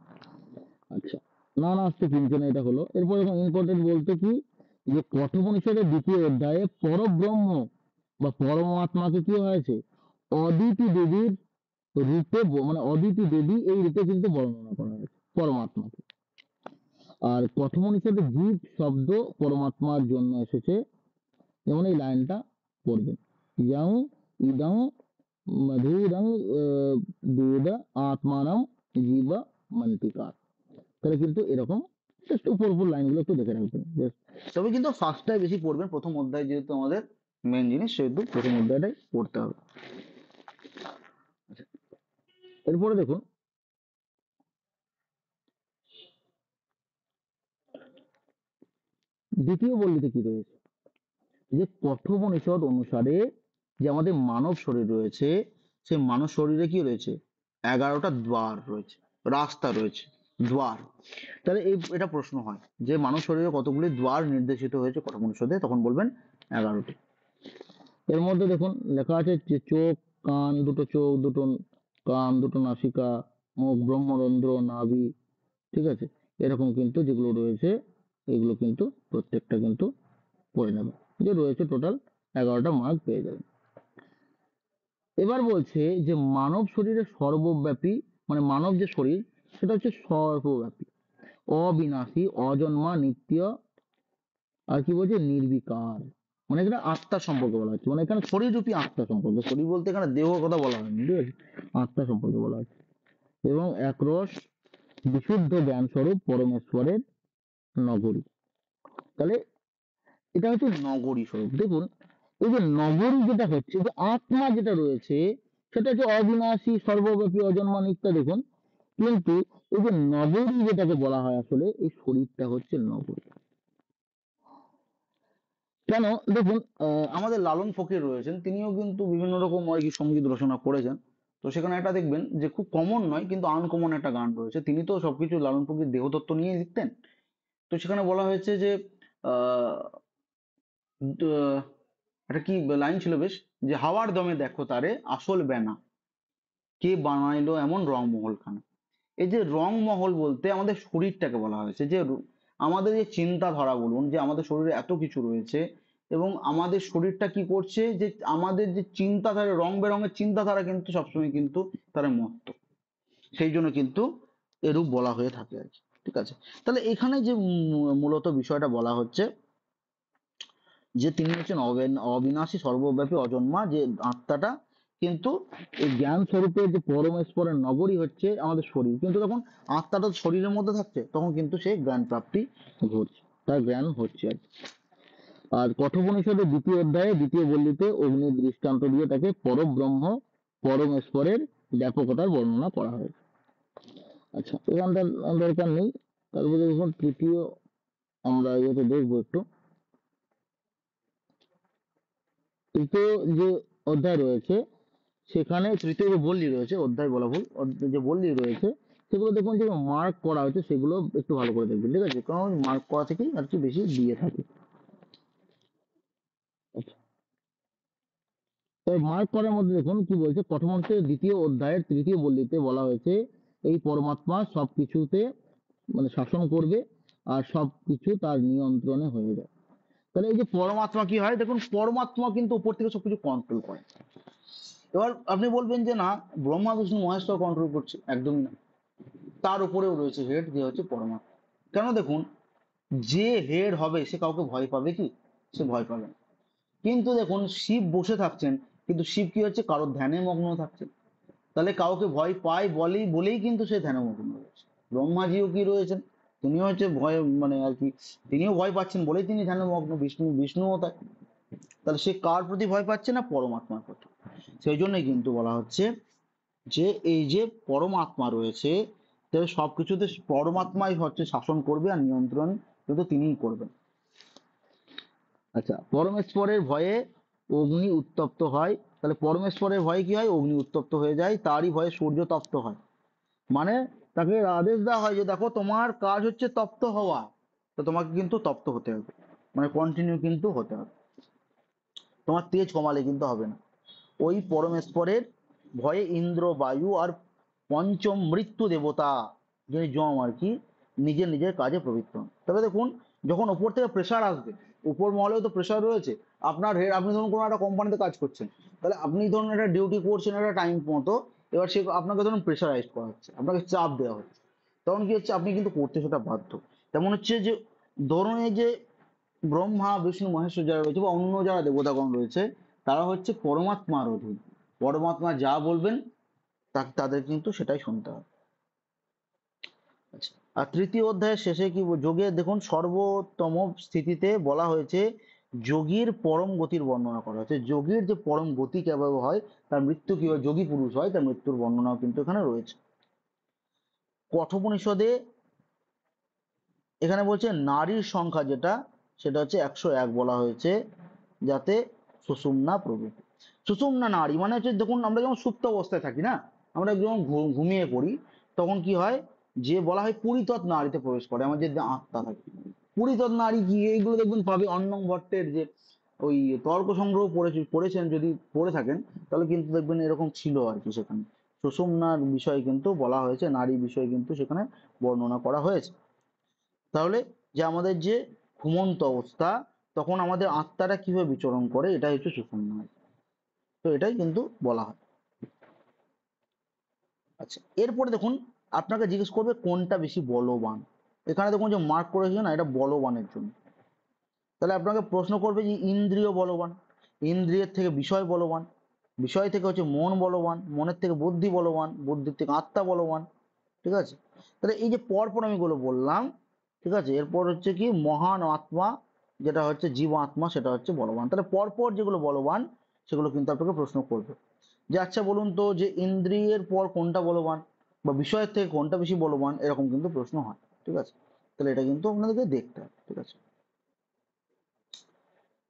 আচ্ছা, নানাস্তি কিঞ্চন এটা হলো। এরপর ইম্পর্টেন্ট বলতে কি, যে কঠোপনিষদের দ্বিতীয় অধ্যায়ে পরব্রহ্ম বা পরমাত্মাকে কি হয়েছে, অদিতি দেবীর রূপে মানে অদিতি দেবী এই রূপে কিন্তু বর্ণনা করা হয়েছে পরমাত্মাকে। আর কঠোপনিষদে জীব শব্দ পরমাত্মার জন্য এসেছে, যেমন এই লাইনটা পড়বেন, ইয়ং ইদং মধুরং দুধ আত্মানম জীব মন্তিকার। তাহলে কিন্তু এরকম জাস্ট উপর উপর লাইনগুলো একটু দেখে রাখবেন। তবে কিন্তু ফার্স্টটাই বেশি পড়বেন, প্রথম অধ্যায় যেহেতু আমাদের মেন জিনিস, সেহেতু প্রথম অধ্যায়টাই পড়তে হবে। আচ্ছা, এরপরে দেখুন দ্বিতীয় বল্লিতে কি রয়েছে, যে কঠোপনিষদ অনুসারে যে আমাদের মানব শরীর রয়েছে, সেই মানব শরীরে কি রয়েছে, 11টা দ্বার রয়েছে, রাস্তা রয়েছে, দ্বার। তাহলে এটা প্রশ্ন হয় যে মানব শরীরে কতগুলি দ্বার নির্দেশিত হয়েছে কঠোপনিষদে, তখন বলবেন 11টি। এর মধ্যে দেখুন লেখা আছে যে চোখ, কান, দুটো চোখ, দুটো কান, দুটো নাসিকা, মুখ, ব্রহ্মরন্ধ্র, নাভি, ঠিক আছে, এরকম কিন্তু যেগুলো রয়েছে এগুলো কিন্তু প্রত্যেকটা কিন্তু পড়ে নেবে, যে রয়েছে টোটাল 11টা মার্ক পেয়ে যাবেন। এবার বলছে যে মানব শরীরে সর্বব্যাপী, মানে মানব যে শরীর সেটা হচ্ছে সর্বব্যাপী, অবিনাশী, অজন্মা, নিত্য, আর কি বলছে, নির্বিকার। মানে এখানে আত্মা সম্পর্কে বলা হচ্ছে, মানে এখানে শরীর রূপী আত্মা সম্পর্কে, শরীর বলতে এখানে দেহ কথা বলা হয়নি, ঠিক আছে, আত্মা সম্পর্কে বলা হচ্ছে। এবং একরস বিশুদ্ধ জ্ঞান স্বরূপ পরমেশ্বরের নগরী। তাহলে এটা হচ্ছে নগরী স্বরূপ। দেখুন এই যে নগরী যেটা হচ্ছে, যে আত্মা যেটা রয়েছে সেটা হচ্ছে অবিনাশী, সর্বব্যাপী, অজন্মা, নিত্য। দেখুন কিন্তু এই যে নগরী যেটাকে বলা হয়, আসলে এই শরীরটা হচ্ছে নগরী। কেন? দেখুন আমাদের লালন ফকির রয়েছেন, তিনিও কিন্তু বিভিন্ন রকম আর কি সঙ্গীত রচনা করেছেন। তো সেখানে একটা দেখবেন যে খুব কমন নয় কিন্তু আনকমন একটা গান রয়েছে, তিনি তো সবকিছু লালন ফকির দেহতত্ত্ব নিয়ে লিখতেন। তো সেখানে বলা হয়েছে যে আহ একটা কি লাইন ছিল বেশ, যে হাওয়ার দমে দেখো তারে আসল বেনা, কে বানাইলো এমন রংমহল খানা। এই যে রংমহল বলতে আমাদের শরীরটাকে বলা হয়েছে, যে আমাদের যে চিন্তাধারা বলুন, যে আমাদের শরীরে এত কিছু রয়েছে এবং আমাদের শরীরটা কি করছে, যে আমাদের যে চিন্তাধারা, রং বেরঙের চিন্তাধারা কিন্তু সবসময় কিন্তু তারা মত্ত, সেই জন্য কিন্তু এরূপ বলা হয়ে থাকে আর কি। ঠিক আছে, তাহলে এখানে যে মূলত বিষয়টা বলা হচ্ছে, যে তিনি হচ্ছেন অবিনাশী, সর্বব্যাপী, অজন্মা, যে আত্মাটা কিন্তু এই জ্ঞান স্বরূপের যে পরমেশ্বরের নগরী হচ্ছে আমাদের শরীর, কিন্তু তখন আত্মাটা শরীরের মধ্যে থাকছে, তখন কিন্তু সেই জ্ঞান প্রাপ্তি ঘটছে, তার জ্ঞান হচ্ছে আর কি। আর কঠোপনিষদের দ্বিতীয় অধ্যায়ে দ্বিতীয় বল্লিতে অগ্নির দৃষ্টান্ত দিয়ে তাকে পরব্রহ্ম, পরমেশ্বরের ব্যাপকতার বর্ণনা করা হয়েছে। আচ্ছা, এখানটার দরকার নেই। তারপরে যখন তৃতীয় আমরা ইয়েতে দেখবো একটু, তৃতীয় যে অধ্যায় রয়েছে সেখানে তৃতীয় যে বল্লী রয়েছে, অধ্যায় বলা ভুল, যে বল্লী রয়েছে সেগুলো দেখুন যে মার্ক করা হয়েছে, সেগুলো একটু ভালো করে দেখবেন, ঠিক আছে, কারণ মার্ক করা থেকেই আর কি বেশি দিয়ে থাকে। আচ্ছা, তবে মার্ক করার মধ্যে দেখুন কি বলছে, কঠোপনিষদের দ্বিতীয় অধ্যায়ের তৃতীয় বল্লীতে বলা হয়েছে এই পরমাত্মা সবকিছুতে মানে শাসন করবে আর সবকিছু তার নিয়ন্ত্রণে হয়ে যায়। তাহলে এই যে পরমাত্মা কি হয়, দেখুন পরমাত্মা কিন্তু উপর থেকে সবকিছু কন্ট্রোল করে। এবার আপনি বলবেন যে না, ব্রহ্মা বিষ্ণু মহেশ্বর কন্ট্রোল করছে, একদমই না, তার উপরেও রয়েছে হেড, যে হচ্ছে পরমাত্মা। কেন? দেখুন যে হেড হবে সে কাউকে ভয় পাবে কি? সে ভয় পাবে না। কিন্তু দেখুন শিব বসে থাকছেন, কিন্তু শিব কি হচ্ছে, কারোর ধ্যানে মগ্ন থাকছে, তাহলে কাউকে ভয় পায় বলেই বলেই কিন্তু সে ধ্যানে মগ্ন রয়েছে। ব্রহ্মাজিও কি রয়েছেন, তিনিও হচ্ছে ভয় মানে আর কি, তিনিও ভয় পাচ্ছেন বলেই তিনি ধ্যানে মগ্ন, বিষ্ণুও তাই। তাহলে সে কার প্রতি ভয় পাচ্ছে না? পরমাত্মার প্রতি। সেই জন্যই কিন্তু বলা হচ্ছে যে এই যে পরমাত্মা রয়েছে, তাহলে সবকিছুতে পরমাত্মাই হচ্ছে শাসন করবে আর নিয়ন্ত্রণ কিন্তু তিনিই করবেন। আচ্ছা, পরমেশ্বরের ভয়ে অগ্নি উত্তপ্ত হয়, তাহলে পরমেশ্বরের ভয়ে কি হয়, অগ্নি উত্তপ্ত হয়ে যায়, তারই ভয়ে সূর্য তপ্ত হয়। মানে তাকে আদেশ দেওয়া হয় যে দেখো তোমার কাজ হচ্ছে তপ্ত হওয়া, তো তোমাকে কিন্তু তপ্ত হতে হবে, মানে কন্টিনিউ কিন্তু হতে হবে, তোমার তেজ কমালে কিন্তু হবে না। ওই পরমেশ্বরের ভয়ে ইন্দ্র, বায়ু আর পঞ্চম মৃত্যু দেবতা, যিনি যম আর কি, নিজের নিজের কাজে প্রবৃত্ত হন। তবে দেখুন, যখন ওপর থেকে প্রেশার আসবে, উপর মহলেও তো প্রেশার রয়েছে। আপনার হেড, আপনি ধরুন কোনো একটা কোম্পানিতে কাজ করছেন, তাহলে আপনি ধরুন একটা ডিউটি করছেন একটা টাইম মতো, এবার সে আপনাকে ধরুন প্রেশারাইজ করা হচ্ছে, আপনাকে চাপ দেওয়া হচ্ছে, তখন কি হচ্ছে, আপনি কিন্তু করতে সেটা বাধ্য। তেমন হচ্ছে যে ধরুন এই যে ব্রহ্মা বিষ্ণু মহেশ্বর যারা রয়েছে বা অন্য যারা দেবতাগণ রয়েছে, তারা হচ্ছে পরমাত্মার অধীন। পরমাত্মা যা বলবেন তাদের কিন্তু সেটাই শুনতে হবে। আচ্ছা, আর তৃতীয় অধ্যায়ের শেষে কি যোগে দেখুন সর্বোত্তম স্থিতিতে বলা হয়েছে, যোগীর পরম গতির বর্ণনা করা হয়েছে। যোগীর যে পরম গতি কিভাবে হয়, তার মৃত্যু কিভাবে যোগী পুরুষ হয়, তার মৃত্যুর বর্ণনাও কিন্তু এখানে রয়েছে। কঠোপনিষদে এখানে বলছে নারীর সংখ্যা যেটা, সেটা হচ্ছে 101 বলা হয়েছে, যাতে সুষুম্না প্রভৃতি। সুষুম্না নারী মানে হচ্ছে, দেখুন আমরা যখন সুপ্ত অবস্থায় থাকি না, আমরা যখন ঘুমিয়ে পড়ি, তখন কি হয়, যে বলা হয় পুরীতত নারীতে প্রবেশ করে আমাদের যে আত্মা থাকে। পুরীতত নারী কি, এইগুলো দেখবেন পাবে অন্নং ভট্টের যে ওই তর্ক সংগ্রহ পড়েছেন, যদি পড়ে থাকেন তাহলে কিন্তু দেখবেন এরকম ছিল আর কি। সেখানে সুষুম্নার বিষয়ে কিন্তু বলা হয়েছে, নারী বিষয়ে কিন্তু সেখানে বর্ণনা করা হয়েছে। তাহলে যে আমাদের যে ঘুমন্ত অবস্থা, তখন আমাদের আত্মাটা কিভাবে বিচরণ করে, এটাই হচ্ছে সুষুম্না। তো এটাই কিন্তু বলা হয়। আচ্ছা, এরপরে দেখুন, আপনাকে জিজ্ঞেস করবে কোনটা বেশি বলবান। এখানে দেখুন যে মার্ক করেছে না, এটা বলবানের জন্য। তাহলে আপনাকে প্রশ্ন করবে যে ইন্দ্রিয় বলবান, ইন্দ্রিয়ের থেকে বিষয় বলবান, বিষয় থেকে হচ্ছে মন বলবান, মনের থেকে বুদ্ধি বলবান, বুদ্ধির থেকে আত্মা বলবান। ঠিক আছে, তাহলে এই যে পরপর আমি গুলো বললাম, ঠিক আছে, এরপর হচ্ছে কি মহান আত্মা, যেটা হচ্ছে জীব আত্মা, সেটা হচ্ছে বলবান। তাহলে পরপর যেগুলো বলবান, সেগুলো কিন্তু আপনাকে প্রশ্ন করবে যে আচ্ছা বলুন তো, যে ইন্দ্রিয়ের পর কোনটা বলবান বা বিষয়ের থেকে কোনটা বেশি বলবান, এরকম কিন্তু প্রশ্ন হয়। ঠিক আছে, তাহলে এটা কিন্তু আপনাদেরকে দেখতে হবে। ঠিক আছে,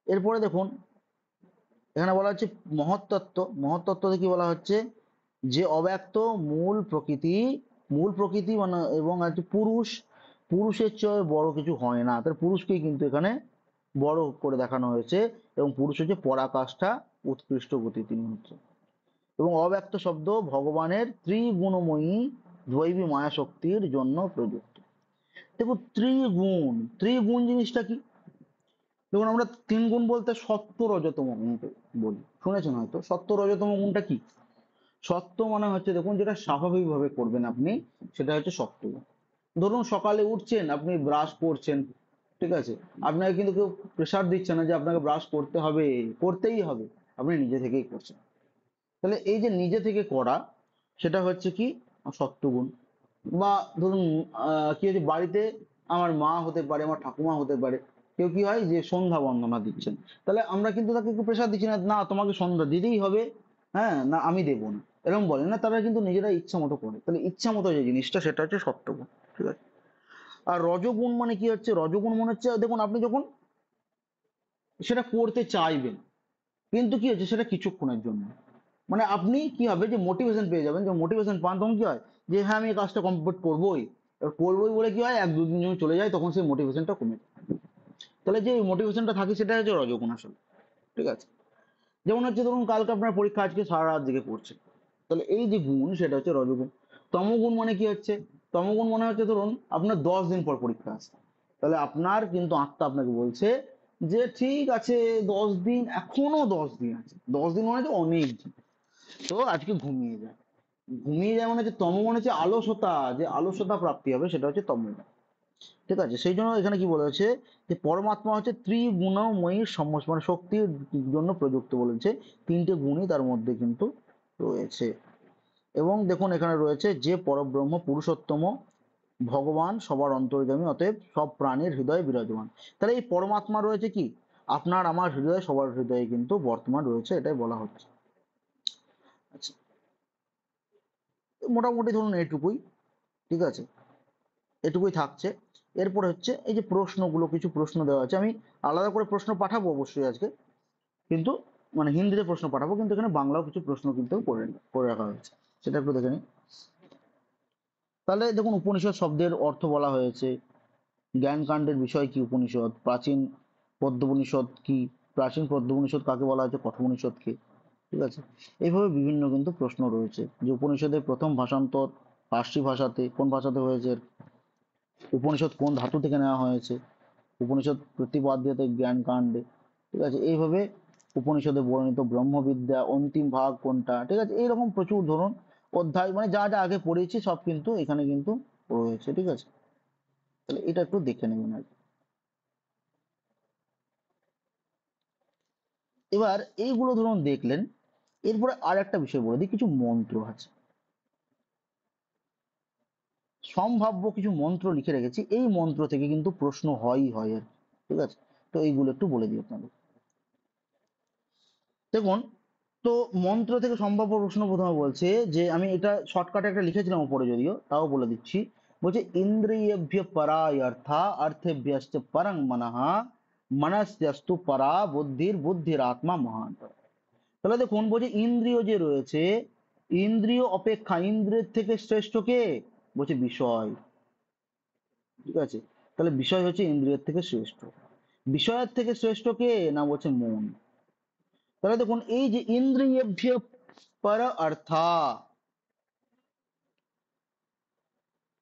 এরপরে দেখুন, এখানে বলা হচ্ছে মহত্তত্ত্ব। মহত্তত্ত্বতে কি বলা হচ্ছে, যে অব্যক্ত মূল প্রকৃতি, মূল প্রকৃতি মানে এবং হচ্ছে পুরুষ, পুরুষের চেয়ে বড় কিছু হয় না। তার পুরুষকেই কিন্তু এখানে বড় করে দেখানো হয়েছে, এবং পুরুষ হচ্ছে পরাকাষ্ঠা, উৎকৃষ্ট গতি তিনি হচ্ছে। এবং অব্যক্ত শব্দ ভগবানের ত্রিগুণময়ী দৈবী মায়া শক্তির জন্য প্রযুক্ত। দেখুন ত্রিগুণ, ত্রিগুণ জিনিসটা কি, দেখুন আমরা তিন গুণ বলতে সত্য রজতম গুণকে বলি, শুনেছেন হয়তো। সত্য রজতম গুণটা কি, সত্য মানে হচ্ছে দেখুন যেটা স্বাভাবিকভাবে করবেন আপনি, সেটা হচ্ছে সত্যগুণ। ধরুন সকালে উঠছেন, আপনি ব্রাশ করছেন, ঠিক আছে, আপনাকে কিন্তু কেউ প্রেশার দিচ্ছে না যে আপনাকে ব্রাশ করতে হবে, করতেই হবে, আপনি নিজে থেকেই করছেন। তাহলে এই যে নিজে থেকে করা, সেটা হচ্ছে কি সত্যগুণ। বা ধরুন কি হচ্ছে, বাড়িতে আমার মা হতে পারে, আমার ঠাকুমা হতে পারে, কেউ কি হয় যে সন্ধ্যা বন্দনা দিচ্ছেন, তাহলে আমরা কিন্তু তাকে একটু প্রেশার দিচ্ছি না, না তোমাকে সন্ধ্যা দিতেই হবে, হ্যাঁ না আমি দেবো না, এরকম বলে না। তারা কিন্তু নিজেরা ইচ্ছা মতো করে। তাহলে ইচ্ছা মতো যে জিনিসটা, সেটা হচ্ছে সত্যগুণ। ঠিক আছে, আর রজগুণ মানে কি হচ্ছে, রজগুণ মনে হচ্ছে দেখুন আপনি যখন সেটা করতে চাইবেন, কিন্তু কি হচ্ছে সেটা কিছুক্ষণের জন্য, মানে আপনি কি হবে যে মোটিভেশন পেয়ে যাবেন, যে মোটিভেশন পান তখন কি হয়, যে হ্যাঁ আমি এই কাজটা কমপ্লিট করবোই। এবার করবোই বলে কি হয়, এক দুদিন যখন চলে যায়, তখন সেই মোটিভেশনটা কমে যায়। তাহলে যে মোটিভেশনটা থাকে, সেটা হচ্ছে রজগুণ আসলে। ঠিক আছে, যেমন হচ্ছে ধরুন কালকে আপনার পরীক্ষা, আজকে সারা রাত জেগে পড়ছে, তাহলে এই যে গুণ, সেটা হচ্ছে রজগুণ। তমগুণ মানে কি হচ্ছে, তমগুণ মনে হচ্ছে ধরুন আপনার 10 দিন পর পরীক্ষা আছে, তাহলে আপনার কিন্তু আত্মা আপনাকে বলছে যে ঠিক আছে 10 দিন, এখনো 10 দিন আছে, 10 দিন মানে তো অনেক দিন, তো আজকে ঘুমিয়ে যায়। ঘুমিয়ে যায় মানে হচ্ছে তম, মানে হচ্ছে আলসতা, যে আলসতা প্রাপ্তি হবে, সেটা হচ্ছে তমগুণ। ঠিক আছে, সেই জন্য এখানে কি বলেছে, যে পরমাত্মা হচ্ছে ত্রিগুণময়ী মানে শক্তির জন্য প্রযুক্ত বলেছে, তিনটে গুণই তার মধ্যে কিন্তু রয়েছে। এবং দেখুন এখানে রয়েছে যে পরব্রহ্ম পুরুষোত্তম ভগবান সবার অন্তর্যামী, অতএব সব প্রাণীর হৃদয়ে বিরাজমান। তাহলে এই পরমাত্মা রয়েছে কি আপনার আমার হৃদয়ে, সবার হৃদয়ে কিন্তু বর্তমান রয়েছে, এটাই বলা হচ্ছে। আচ্ছা, মোটামুটি ধরুন এইটুকুই। ঠিক আছে, এটুকুই থাকছে। এরপর হচ্ছে এই যে প্রশ্নগুলো, কিছু প্রশ্ন দেওয়া আছে, আমি আলাদা করে প্রশ্ন পাঠাবো অবশ্যই আজকে, কিন্তু মানে হিন্দিতে প্রশ্ন পাঠাবো, কিন্তু এখানে বাংলাও কিছু প্রশ্ন কিন্তু করে করে রাখা হয়েছে, সেটা একটু দেখে নিই। তাহলে দেখুন উপনিষদ শব্দের অর্থ বলা হয়েছে, জ্ঞানকাণ্ডের বিষয় কি উপনিষদ, প্রাচীন পদ্যোপনিষদ কি, প্রাচীন পদ্যোপনিষদ কাকে বলা হয়েছে, কঠোপনিষদকে। ঠিক আছে। এইভাবে বিভিন্ন কিন্তু প্রশ্ন রয়েছে যে উপনিষদের প্রথম ভাষান্তর পার্সি ভাষাতে কোন ভাষাতে হয়েছে, উপনিষদ কোন ধাতু থেকে নেওয়া হয়েছে, উপনিষদ প্রতিপাদ্যতে জ্ঞান কাণ্ডে, ঠিক আছে। এইভাবে উপনিষদে বর্ণিত ব্রহ্মবিদ্যা অন্তিম ভাগ কোনটা, ঠিক আছে, এইরকম প্রচুর ধরুন অধ্যায় মানে যা যা আগে পড়েছি সব কিন্তু এখানে কিন্তু রয়েছে, ঠিক আছে। তাহলে এটা একটু দেখে নেবেন আর কি। এবার এইগুলো ধরুন দেখলেন, এরপরে আর একটা বিষয় বলে দিই, কিছু মন্ত্র আছে, সম্ভাব্য কিছু মন্ত্র লিখে রেখেছি, এই মন্ত্র থেকে কিন্তু প্রশ্ন হয়ই হয় আর কি, ঠিক আছে। তো এইগুলো একটু বলে দিই আপনাদের। দেখুন, তো মন্ত্র থেকে সম্ভাব্য প্রশ্ন প্রথমে বলছে যে আমি এটা শর্টকাটে একটা লিখেছিলাম উপরে, যদিও তাও বলে দিচ্ছি। বলছে ইন্দ্রিয়েভ্য পরায় অর্থা অর্থেভ্যশ্চ পরং মনঃ মনস্যস্তু পরা বুদ্ধির বুদ্ধির আত্মা মহান। তাহলে দেখুন বলছে ইন্দ্রিয় যে রয়েছে, ইন্দ্রিয় অপেক্ষা ইন্দ্রিয়ের থেকে শ্রেষ্ঠ কে, বলছে বিষয়, ঠিক আছে। তাহলে বিষয় হচ্ছে ইন্দ্রিয়ের থেকে শ্রেষ্ঠ। বিষয়ের থেকে শ্রেষ্ঠ কে না, বলছে মন। তাহলে দেখুন এই যে ইন্দ্রিয়েভ্য পর অর্থা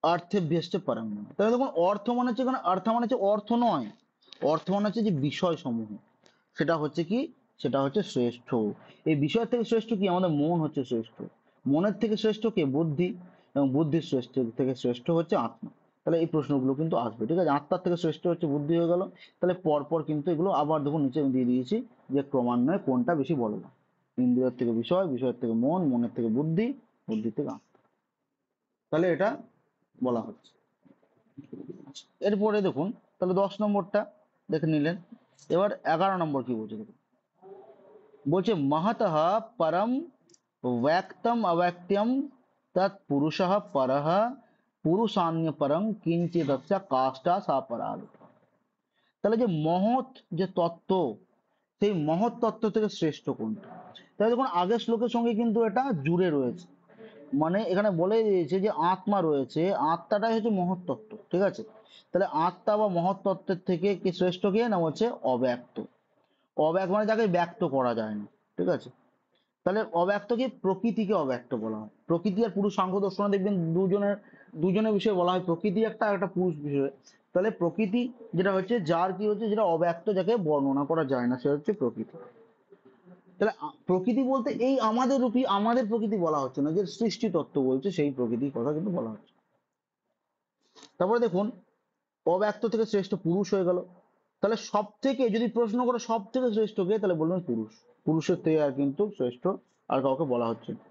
অর্থেভ্যশ্চ পরম, তাহলে দেখুন অর্থ মানে হচ্ছে এখানে অর্থ মানে হচ্ছে অর্থ নয়, অর্থ মানে হচ্ছে যে বিষয় সমূহ, সেটা হচ্ছে কি, সেটা হচ্ছে শ্রেষ্ঠ। এই বিষয়ের থেকে শ্রেষ্ঠ কি, আমাদের মন হচ্ছে শ্রেষ্ঠ। মনের থেকে শ্রেষ্ঠ কে, বুদ্ধি। এবং বুদ্ধির শ্রেষ্ঠ থেকে শ্রেষ্ঠ হচ্ছে আত্মা। তাহলে এই প্রশ্নগুলো কিন্তু আসবে, ঠিক আছে। আত্মার থেকে শ্রেষ্ঠ হচ্ছে বুদ্ধি হয়ে গেল। তাহলে পরপর কিন্তু এগুলো আবার দেখুন নিচে আমি দিয়ে দিয়েছি যে ক্রমান্বয়ে কোনটা বেশি বড়, ইন্দ্রিয়ের থেকে বিষয়, বিষয়ের থেকে মন, মনের থেকে বুদ্ধি, বুদ্ধির থেকে আত্মা। তাহলে এটা বলা হচ্ছে। এরপরে দেখুন, তাহলে 10 নম্বরটা দেখে নিলেন। এবার 11 নম্বর কি বলছে দেখুন, বলছে মহতঃ পরম ব্যক্তম অব্যক্তম তৎ পুরুষঃ পরঃ পুরুষান্য পরম কিঞ্চিদস্য কাষ্টা সা পরালোক। তাহলে যে মহৎ যে তত্ত্ব, সেই মহৎ তত্ত্ব থেকে শ্রেষ্ঠ কোনটা। তাহলে দেখুন আগের শ্লোকের সঙ্গে কিন্তু এটা জুড়ে রয়েছে, মানে এখানে বলে দিয়েছে যে আত্মা রয়েছে, আত্মাটাই হচ্ছে মহৎ তত্ত্ব, ঠিক আছে। তাহলে আত্মা বা মহৎ তত্ত্বের থেকে কি শ্রেষ্ঠ কে না, হচ্ছে অব্যক্ত। অব্যক্ত মানে যাকে ব্যক্ত করা যায় না, ঠিক আছে। তাহলে অব্যক্তকে প্রকৃতিকে অব্যক্ত বলা হয়। প্রকৃতি আর পুরুষ সাংখ্য দর্শনে দেখবেন দুজনের বিষয়ে বলা হয়, প্রকৃতি একটা আর একটা পুরুষ বিষয়। তাহলে প্রকৃতি যেটা হচ্ছে যার কি হচ্ছে, যেটা অব্যক্ত, যাকে বর্ণনা করা যায় না, সে হচ্ছে প্রকৃতি। তাহলে প্রকৃতি বলতে এই আমাদের রূপী আমাদের প্রকৃতি বলা হচ্ছে না, যে সৃষ্টি তত্ত্ব বলছে সেই প্রকৃতির কথা কিন্তু বলা হচ্ছে। তারপরে দেখুন অব্যক্ত থেকে শ্রেষ্ঠ পুরুষ হয়ে গেল। তাহলে সব থেকে যদি প্রশ্ন করে সব থেকে শ্রেষ্ঠ কে, তাহলে বলবেন পুরুষ। পুরুষের থেকে আর কিন্তু শ্রেষ্ঠ আর কাউকে বলা হচ্ছে না।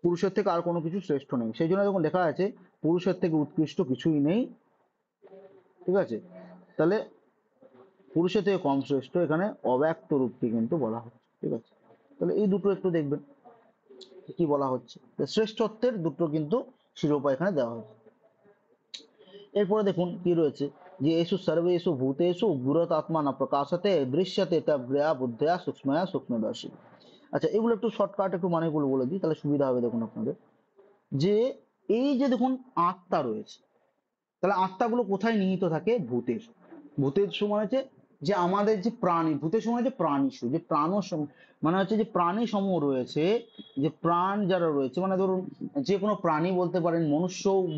পুরুষের থেকে আর কোনো কিছু শ্রেষ্ঠ নেই, সেই জন্য যখন লেখা আছে পুরুষের থেকে উৎকৃষ্ট কিছুই নেই, ঠিক আছে। তাহলে পুরুষের থেকে কম শ্রেষ্ঠ এখানে অব্যক্ত রূপটি কিন্তু বলা হচ্ছে, ঠিক আছে। তাহলে এই দুটো একটু দেখবেন কি বলা হচ্ছে, শ্রেষ্ঠত্বের দুটো কিন্তু শিরোপা এখানে দেওয়া হয়েছে। এরপরে দেখুন কি রয়েছে, যে এসু সর্বেষু ভূতেষু গুরত আত্মা না প্রকাশতে দৃশ্যতে তব্রয়া বুদ্ধয়া সূক্ষ্ময়া সূক্ষ্মদর্শী। আচ্ছা এগুলো একটু শর্টকাট একটু মানেগুলো বলে দিই, তাহলে সুবিধা হবে দেখুন আপনাদের। যে এই যে দেখুন আত্মা রয়েছে, তাহলে আত্মাগুলো কোথায় নিহিত থাকে, ভূতের। ভূতের মানে হচ্ছে যে আমাদের যে প্রাণী, ভূতের সময় যে প্রাণী, যে প্রাণ মানে হচ্ছে যে প্রাণী সমূহ রয়েছে, যে প্রাণ যারা রয়েছে, মানে ধরুন যে কোনো প্রাণী বলতে পারেন,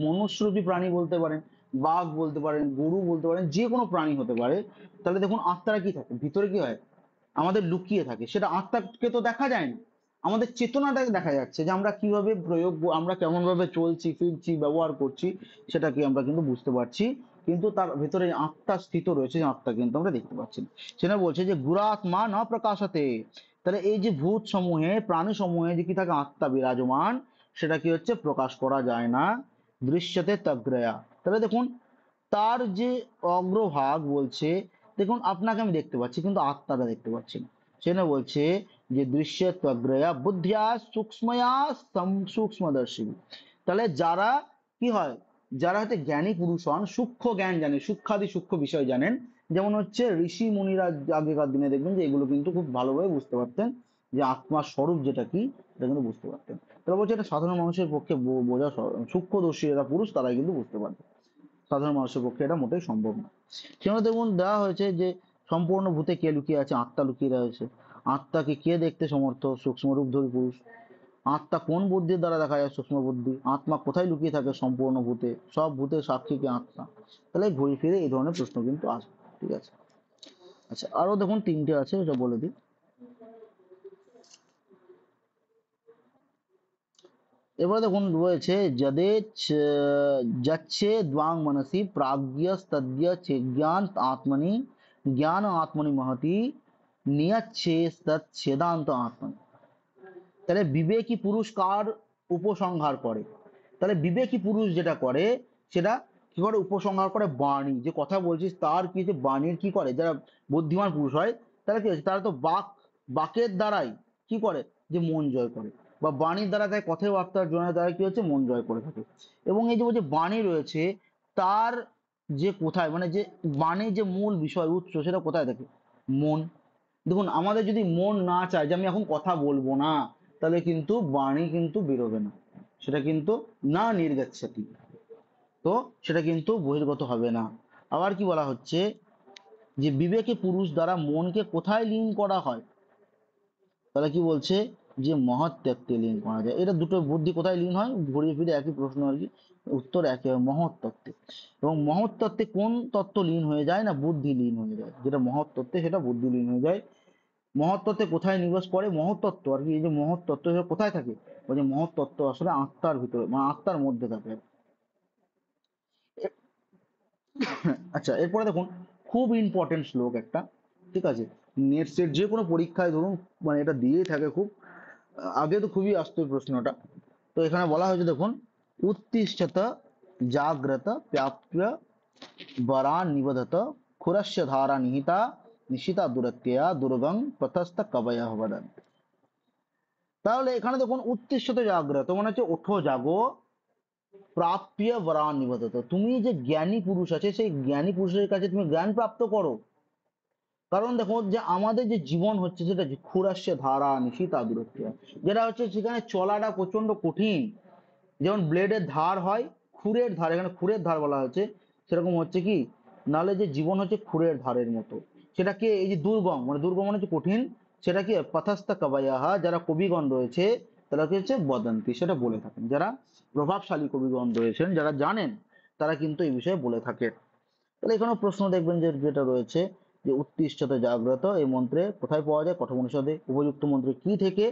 মনুষ্যরূপী প্রাণী বলতে পারেন, বাঘ বলতে পারেন, গরু বলতে পারেন, যে কোনো প্রাণী হতে পারে। তাহলে দেখুন আত্মারা কি থাকে ভিতরে, কি হয় আমাদের লুকিয়ে থাকে, সেটা আত্মাকে তো দেখা যায় না, আমাদের চেতনাটাকে দেখা যাচ্ছে, যে আমরা কিভাবে আমরা কেমন ভাবে চলছি ফিরছি ব্যবহার করছি, সেটা কি আমরা কিন্তু বুঝতে পারছি। কিন্তু তার ভেতরে আত্মা স্থিত রয়েছে, যে আত্মা কিন্তু আমরা দেখতে পাচ্ছি না। সেটা বলছে যে গুরাত্মা না প্রকাশতে। তাহলে এই যে ভূত সমূহে প্রাণী সমূহে যে কি থাকে আত্মা বিরাজমান, সেটা কি হচ্ছে প্রকাশ করা যায় না, দৃশ্যতে তগ্রয়া। তাহলে দেখুন তার যে অগ্রভাগ বলছে, দেখুন আপনাকে আমি দেখতে পাচ্ছি কিন্তু আত্মাটা দেখতে পাচ্ছি না। সেটা বলছে যে দৃশ্য ত্বগ্রয়া বুদ্ধিয়া সূক্ষ্ময়া সূক্ষ্মদর্শী। তাহলে যারা কি হয়, যারা হচ্ছে জ্ঞানী পুরুষ হন, সূক্ষ্ম জ্ঞান জানে, সূক্ষ্মাদি সূক্ষ্ম বিষয় জানেন, যেমন হচ্ছে ঋষি মুনিরা আগেকার দিনে দেখবেন যে এগুলো কিন্তু খুব ভালোভাবে বুঝতে পারতেন, যে আত্মার স্বরূপ যেটা কি, এটা কিন্তু বুঝতে পারতেন। তাহলে বলছে এটা সাধারণ মানুষের পক্ষে বোঝা সূক্ষ্মদর্শী যারা পুরুষ তারাই কিন্তু বুঝতে পারবে, সাধারণ মানুষের পক্ষে এটা মোটেই সম্ভব না। সেখানে দেখুন দেওয়া হয়েছে যে সম্পূর্ণ ভূতে কে লুকিয়ে আছে, আত্মা লুকিয়ে রয়েছে। আত্মাকে কে দেখতে সমর্থ? সূক্ষ্ম রূপধর্মী পুরুষ। আত্মা কোন বুদ্ধির দ্বারা দেখা যায়? সূক্ষ্ম বুদ্ধি। আত্মা কোথায় লুকিয়ে থাকে? সম্পূর্ণ ভূতে। সব ভূতের সাক্ষী কে? আত্মা। তাহলে ঘুরে ফিরে এই ধরনের প্রশ্ন কিন্তু আসবে। ঠিক আছে, আচ্ছা আরো দেখুন তিনটে আছে, এটা বলে দিই। এবারে দেখুন রয়েছে যদেচ্ছ যচ্ছে দ্বাং মনসি প্রাজ্ঞস্তদ্য জ্ঞান আত্মনি জ্ঞান আত্মনি মহতি নিয়চ্ছেদচ্ছেদান্ত আত্মনি। তাহলে বিবেকী পুরুষ কার উপসংহার করে? তাহলে বিবেকী পুরুষ যেটা করে সেটা কি করে উপসংহার করে? বাণী, যে কথা বলছিস তার কি, যে বাণীর কি করে, যারা বুদ্ধিমান পুরুষ হয় তারা কি হচ্ছে, তারা তো বাকের দ্বারাই কি করে, যে মন জয় করে, বা বাণীর দ্বারা তাই কথাবার্তার জন্য তারা কি হচ্ছে, মন জয় করে থাকে। এবং এই যে বাণী রয়েছে তার যে কোথায়, মানে যে বাণীর যে মূল বিষয় উৎস সেটা কোথায় থাকে? মন। দেখুন আমাদের যদি মন না চায় যে আমি এখন কথা বলবো না, তাহলে কিন্তু বাণী কিন্তু বেরোবে না, সেটা কিন্তু না নির্গচ্ছতি, তো সেটা কিন্তু বহির্গত হবে না। আবার কি বলা হচ্ছে, যে বিবেকে পুরুষ দ্বারা মনকে কোথায় লীন করা হয়? তাহলে কি বলছে, যে মহৎ তত্ত্বে লীন করা যায়। এটা দুটো বুদ্ধি কোথায় লীন হয়? ঘুরিয়ে ফিরে একই প্রশ্ন আর কি, উত্তর একই হয়, মহৎ তত্ত্বে। এবং মহৎ তত্ত্বে কোন তত্ত্ব লীন হয়ে যায়? না বুদ্ধি লীন হয়ে যায়। যেটা মহৎ তত্ত্বে সেটা বুদ্ধি লীন হয়ে যায়। মহৎ তত্ত্বে কোথায় নিবাস করে? মহৎ তত্ত্ব আর কি, এই যে মহৎ তত্ত্ব সেটা কোথায় থাকে? ওই যে মহৎ তত্ত্ব আসলে আত্মার ভিতরে, মানে আত্মার মধ্যে থাকে। আচ্ছা এরপরে দেখুন, খুব ইম্পর্টেন্ট শ্লোক একটা, ঠিক আছে, নেট সেট যে কোনো পরীক্ষায় ধরুন মানে এটা দিয়েই থাকে খুব, আগে তো খুবই আসতো এই প্রশ্নটা। তো এখানে বলা হয়েছে দেখুন, উত্তিষ্ঠত জাগ্রত প্রাপ্য বরান নিবধত ক্ষুরস্য ধারা নিহিতা নিশিতা দূরত্যয়া দুর্গং প্রতস্থ কবয় বদন। তাহলে এখানে দেখুন উত্তিষ্ঠত জাগ্রত মানে হচ্ছে ওঠো জাগো, প্রাপ্য বরান নিবধত, তুমি যে জ্ঞানী পুরুষ আছে সেই জ্ঞানী পুরুষের কাছে তুমি জ্ঞান প্রাপ্ত করো। কারণ দেখো যে আমাদের যে জীবন হচ্ছে সেটা ক্ষুরাস্য ধারা নিশিতা দূরত্ব, যেটা হচ্ছে সেখানে চলাটা প্রচন্ড কঠিন। যেমন ব্লেডের ধার হয়, খুরের ধার, এখানে খুরের ধার বলা হচ্ছে, সেরকম হচ্ছে কি, নালে যে জীবন হচ্ছে খুরের ধারের মতো। সেটাকে এই যে দুর্গম, মানে দুর্গম মানে হচ্ছে কঠিন, সেটা কি পথস্থ কবয়াহা, যারা কবিগণ রয়েছে তারা কি হচ্ছে বদন্তি, সেটা বলে থাকেন, যারা প্রভাবশালী কবিগণ রয়েছেন যারা জানেন তারা কিন্তু এই বিষয়ে বলে থাকে। তাহলে এখানে প্রশ্ন দেখবেন যে যেটা রয়েছে, যে উত্তিষ্ঠতে জাগ্রত এই মন্ত্রে কোথায় পাওয়া যায়? কঠোপনিষদে। উপযুক্ত মন্ত্রে কি থেকে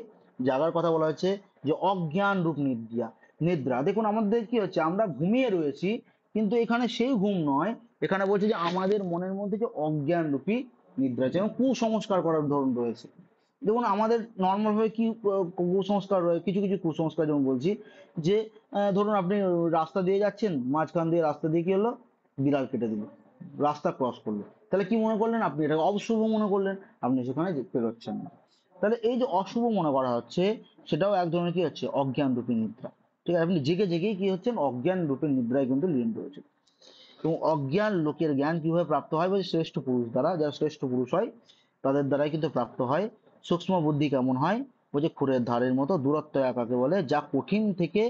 জাগার কথা বলা হয়েছে? যে অজ্ঞান রূপ নিদ্রা। নিদ্রা, দেখুন আমাদের কি হচ্ছে, আমরা ঘুমিয়ে রয়েছি, কিন্তু এখানে সেই ঘুম নয়, এখানে বলছে যে আমাদের মনের মধ্যে যে অজ্ঞান রূপী নিদ্রা আছে, এবং কুসংস্কার করার ধরন রয়েছে। দেখুন আমাদের নর্মাল ভাবে কি কুসংস্কার রয়েছে, কিছু কিছু কুসংস্কার, যেমন বলছি যে ধরুন আপনি রাস্তা দিয়ে যাচ্ছেন, মাঝখান দিয়ে রাস্তা দিয়ে কি হলো, বিড়াল কেটে দিল, রাস্তা ক্রস করলো, তাহলে কি মনে করলেন আপনি? এটাকে অশুভ মনে করলেন, আপনি সেখানে পেরোচ্ছেন না। তাহলে এই যে অশুভ মনে করা হচ্ছে, সেটাও এক ধরনের কি হচ্ছে, অজ্ঞান রূপী নিদ্রা। ঠিক আছে, আপনি জেগে জেগেই কি হচ্ছেন, অজ্ঞান রূপী নিদ্রায় কিন্তু লীন রয়েছে। এবং অজ্ঞান লোকের জ্ঞান কিভাবে প্রাপ্ত হয়? বলছে শ্রেষ্ঠ পুরুষ দ্বারা, যারা শ্রেষ্ঠ পুরুষ হয় তাদের দ্বারাই কিন্তু প্রাপ্ত হয়। সূক্ষ্ম বুদ্ধি কেমন হয়? বলছে খুরের ধারের মতো। দূরত্ব কাকে বলে? যা কঠিন থেকে,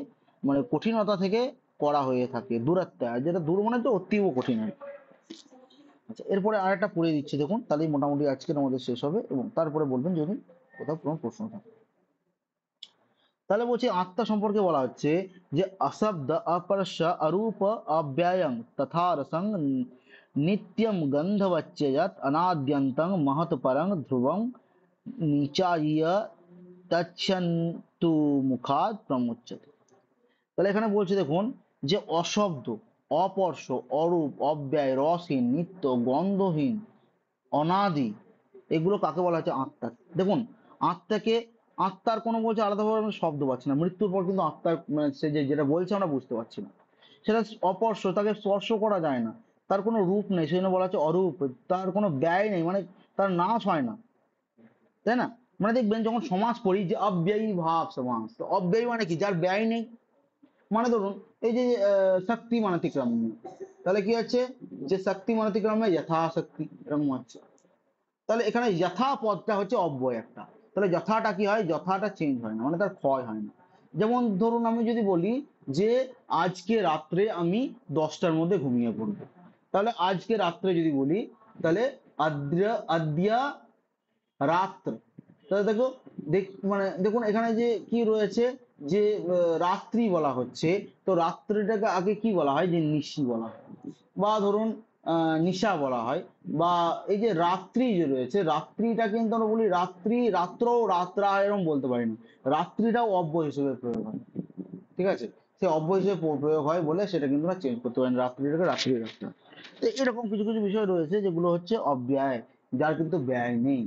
মানে কঠিনতা থেকে করা হয়ে থাকে। দূরত্ব, যেটা দূর মানে তো অতীব কঠিন হয়। আচ্ছা এরপরে আরেকটা পড়ে দিচ্ছি দেখুন, তাহলেই মোটামুটি আজকের আমাদের শেষ হবে, এবং তারপরে বলবেন যদি কোথাও কোনো প্রশ্ন থাকে। তাহলে বলছি আত্মা সম্পর্কে বলা হচ্ছে যে অশব্দ অস্পর্শ অরূপ অব্যয়ং তথা রসং নিত্যম গন্ধবচ্চয়ত অনাদ্যন্তং মহৎ পরং ধ্রুবং নিচাইয় তচ্ছন্তু মুখাদ প্রমুচ্যতে। তাহলে এখানে বলছে দেখুন, যে অশব্দ, অপর্শ, অরূপ, অব্যয়, রসহীন, নিত্য, গন্ধহীন, অনাদি, এগুলো কাকে বলা হচ্ছে? আত্মা। দেখুন আত্মাকে, আত্মার কোনো বলছে আলাদাভাবে আমরা শব্দ পাচ্ছি না, মৃত্যুর পর কিন্তু আত্মার মানে সে যেটা বলছে আমরা বুঝতে পারছি না। সেটা অপর্শ, তাকে স্পর্শ করা যায় না, তার কোনো রূপ নেই, সেই জন্য বলা হচ্ছে অরূপ। তার কোনো ব্যয় নেই, মানে তার নাশ হয় না, তাই না? মানে দেখবেন যখন সমাজ পড়ি যে অব্যয়ী ভাব সমাজ, তো অব্যয়ী মানে কি? যার ব্যয় নেই। মানে ধরুন এই যে শক্তি মানতিক্রম, তাহলে কি হচ্ছে, যে শক্তি মানতিক্রমে যথাশক্তি, এরকম হচ্ছে। তাহলে এখানে যথা পদটা হচ্ছে অব্যয় একটা, তাহলে যথাটা কি হয়? যথাটা চেঞ্জ হয় না, মানে তার ক্ষয় হয় না। যেমন ধরুন আমি যদি বলি যে আজকে রাত্রে আমি 10টার মধ্যে ঘুমিয়ে পড়বো, তাহলে আজকে রাত্রে যদি বলি, তাহলে আদ্য আদ্য রাত্র, তাহলে দেখো, মানে দেখুন এখানে যে কি রয়েছে, যে রাত্রি বলা হচ্ছে, তো রাত্রিটাকে আগে কি বলা হয়, যে নিশি বলা হয়, বা ধরুন নিশা বলা হয়, বা এই যে রাত্রি যে রয়েছে, রাত্রিটা কিন্তু আমরা বলি রাত্রি, রাত্র, রাত্রা এরকম বলতে পারি না, রাত্রিটাও অব্যয় হিসেবে প্রয়োগ হয়, ঠিক আছে। সে অব্যয় হিসেবে প্রয়োগ হয় বলে সেটা কিন্তু আমরা চেঞ্জ করতে পারি না, রাত্রিটাকে রাত্রি রাখতে হয়। তো এরকম কিছু কিছু বিষয় রয়েছে যেগুলো হচ্ছে অব্যয়, যার কিন্তু ব্যয় নেই,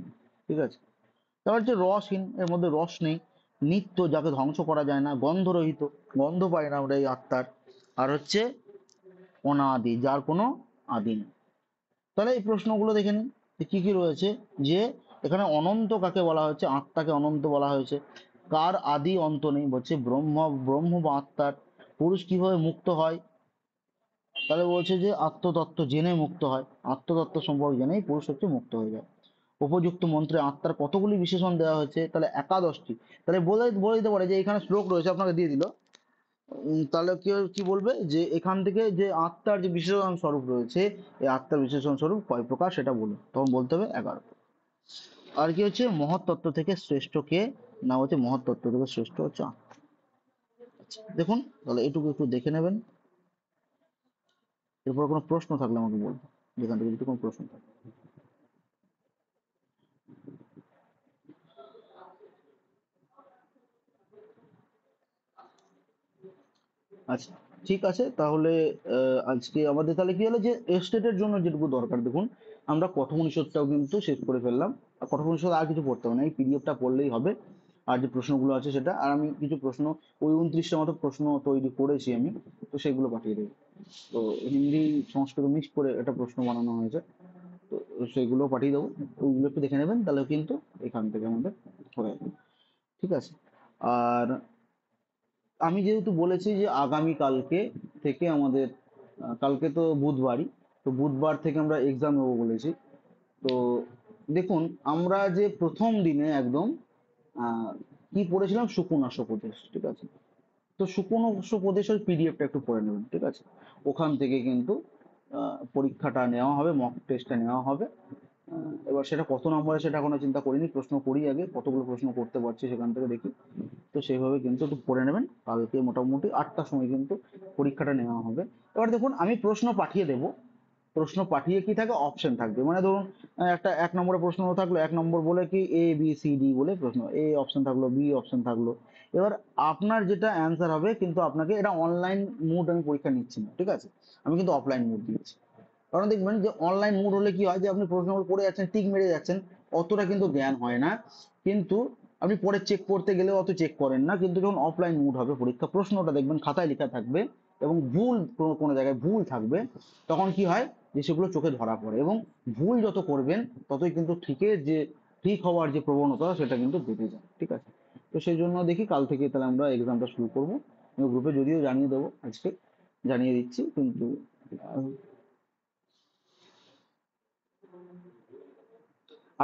ঠিক আছে। তারপর হচ্ছে রসহীন, এর মধ্যে রস নেই। নিত্য, যাকে ধ্বংস করা যায় না। গন্ধরহিত, গন্ধ পাই না আমরা এই আত্মার। আর হচ্ছে অনাদি, যার কোনো আদি নেই। তাহলে এই প্রশ্নগুলো দেখে নিন যে কি কি রয়েছে। যে এখানে অনন্ত কাকে বলা হয়েছে, আত্মাকে অনন্ত বলা হয়েছে। কার আদি অন্ত নেই, বলছে ব্রহ্ম, ব্রহ্ম বা আত্মার। পুরুষ কিভাবে মুক্ত হয়, তাহলে বলছে যে আত্মতত্ত্ব জেনে মুক্ত হয়, আত্মতত্ত্ব সম্পর্কে জেনেই পুরুষ হচ্ছে মুক্ত হয়ে যায়। উপযুক্ত মন্ত্রে আত্মার কতগুলি বিশেষণ দেওয়া হয়েছে, তাহলে 11টি। তাহলে বলে বলে দিতে পারে যে এখানে শ্লোক রয়েছে, আপনাকে দিয়ে দিল। তাহলে কি কি বলবে, যে এখান থেকে যে আত্মার যে বিশেষণ স্বরূপ রয়েছে, এই আত্মার বিশেষণ স্বরূপ কয় প্রকার সেটা বলুন, তখন বলতে হবে 11। আর কি হচ্ছে মহৎ তত্ত্ব থেকে শ্রেষ্ঠ কে, না হচ্ছে মহৎ তত্ত্ব থেকে শ্রেষ্ঠ হচ্ছে আত্মা। আচ্ছা, দেখুন তাহলে এটুকু একটু দেখে নেবেন। এরপর কোনো প্রশ্ন থাকলে আমাকে বলবেন, যেখান থেকে যদি কোনো প্রশ্ন থাকে। আচ্ছা, ঠিক আছে তাহলে। আজকে আমাদের তাহলে কি হলো, যে এস্টেটের জন্য যেটুকু দরকার, দেখুন আমরা কথোপনিষদটাও কিন্তু শেষ করে ফেললাম। আর কথোপনিষদ আর কিছু পড়তে হবে না, এই পিডিএফটা পড়লেই হবে। আর যে প্রশ্নগুলো আছে সেটা, আর আমি কিছু প্রশ্ন, ওই 29টা মতো প্রশ্ন তৈরি করেছি আমি, তো সেগুলো পাঠিয়ে দেবো। তো হিন্দি সংস্কৃত মিক্স করে একটা প্রশ্ন বানানো হয়েছে, তো সেগুলো পাঠিয়ে দেবো। ওইগুলো একটু দেখে নেবেন, তাহলে কিন্তু এখান থেকে আমাদের হয়ে যাবে, ঠিক আছে। আর আমি যেহেতু বলেছি যে আগামী কালকে থেকে আমাদের, কালকে তো বুধবারই, তো বুধবার থেকে আমরা এক্সাম নেবো বলেছি। তো দেখুন, আমরা যে প্রথম দিনে একদম আহ, কি পড়েছিলাম, সুকুনাস উপদেশ, ঠিক আছে। তো সুকুনাস উপদেশের পিডিএফটা একটু পড়ে নেবেন, ঠিক আছে। ওখান থেকে কিন্তু পরীক্ষাটা নেওয়া হবে, মক টেস্টটা নেওয়া হবে। এবার সেটা কত নম্বরে সেটা এখনো চিন্তা করিনি, প্রশ্ন করি আগে, কতগুলো প্রশ্ন করতে পারছি সেখান থেকে দেখি। তো সেইভাবে কিন্তু একটু পড়ে নেবেন, কালকে মোটামুটি 8টার সময় কিন্তু পরীক্ষাটা নেওয়া হবে। এবার দেখুন, আমি প্রশ্ন পাঠিয়ে দেব, প্রশ্ন পাঠিয়ে কি থাকে, অপশন থাকবে, মানে ধরুন একটা 1 নম্বরের প্রশ্ন থাকলো, 1 নম্বর বলে কি ABCD বলে প্রশ্ন, A অপশন থাকলো, B অপশন থাকলো। এবার আপনার যেটা অ্যান্সার হবে, কিন্তু আপনাকে এটা অনলাইন মুড, আমি পরীক্ষা নিচ্ছি না, ঠিক আছে। আমি কিন্তু অফলাইন মুড দিচ্ছি। কারণ দেখবেন যে অনলাইন মোড হলে কি হয়, যে আপনি প্রশ্নগুলো পড়ে যাচ্ছেন, টিক মেরে যাচ্ছেন, অতটা কিন্তু জ্ঞান হয় না। কিন্তু আপনি পরে চেক করতে গেলেও অত চেক করেন না। কিন্তু যখন অফলাইন মোড হবে পরীক্ষা, প্রশ্নটা দেখবেন খাতায় লেখা থাকবে, এবং ভুল কোনো কোনো জায়গায় ভুল থাকবে, তখন কি হয়, যে সেগুলো চোখে ধরা পড়ে, এবং ভুল যত করবেন ততই কিন্তু ঠিক হওয়ার যে প্রবণতা সেটা কিন্তু বেড়ে যায়, ঠিক আছে। তো সেই জন্য দেখি কাল থেকে তাহলে আমরা এক্সামটা শুরু করবো। আমি গ্রুপে যদিও জানিয়ে দেবো, আজকে জানিয়ে দিচ্ছি, কিন্তু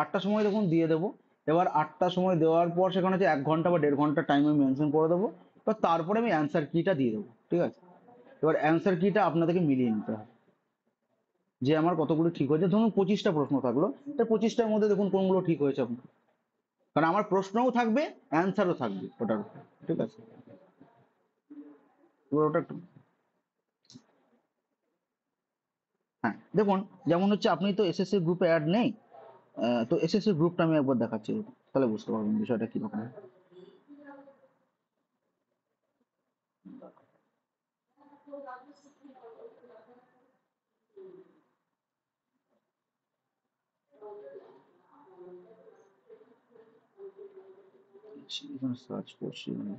8টার সময় দেখুন দিয়ে দেবো। এবার 8টার সময় দেওয়ার পর সেখানে হচ্ছে 1 ঘন্টা বা 1.5 ঘন্টা টাইম আমি মেনশন করে দেবো। এবার তারপরে আমি অ্যান্সার কিটা দিয়ে দেবো, ঠিক আছে। এবার অ্যান্সার কিটা আপনাদেরকে মিলিয়ে নিতে হবে, যে আমার কতগুলো ঠিক হয়েছে। ধরুন 25টা প্রশ্ন থাকলো, তা 25টার মধ্যে দেখুন কোনগুলো ঠিক হয়েছে আপনার, কারণ আমার প্রশ্নও থাকবে, অ্যান্সারও থাকবে ওটার উপর, ঠিক আছে। এবার ওটা হ্যাঁ, দেখুন যেমন হচ্ছে আপনি তো এসএসসি গ্রুপে অ্যাড নেই। তো এসএসসি গ্রুপটা আমি একবার দেখাচ্ছি, তাহলে বুঝতে পারবেন বিষয়টা কিরকম। এখানে সার্চ করছি আমি।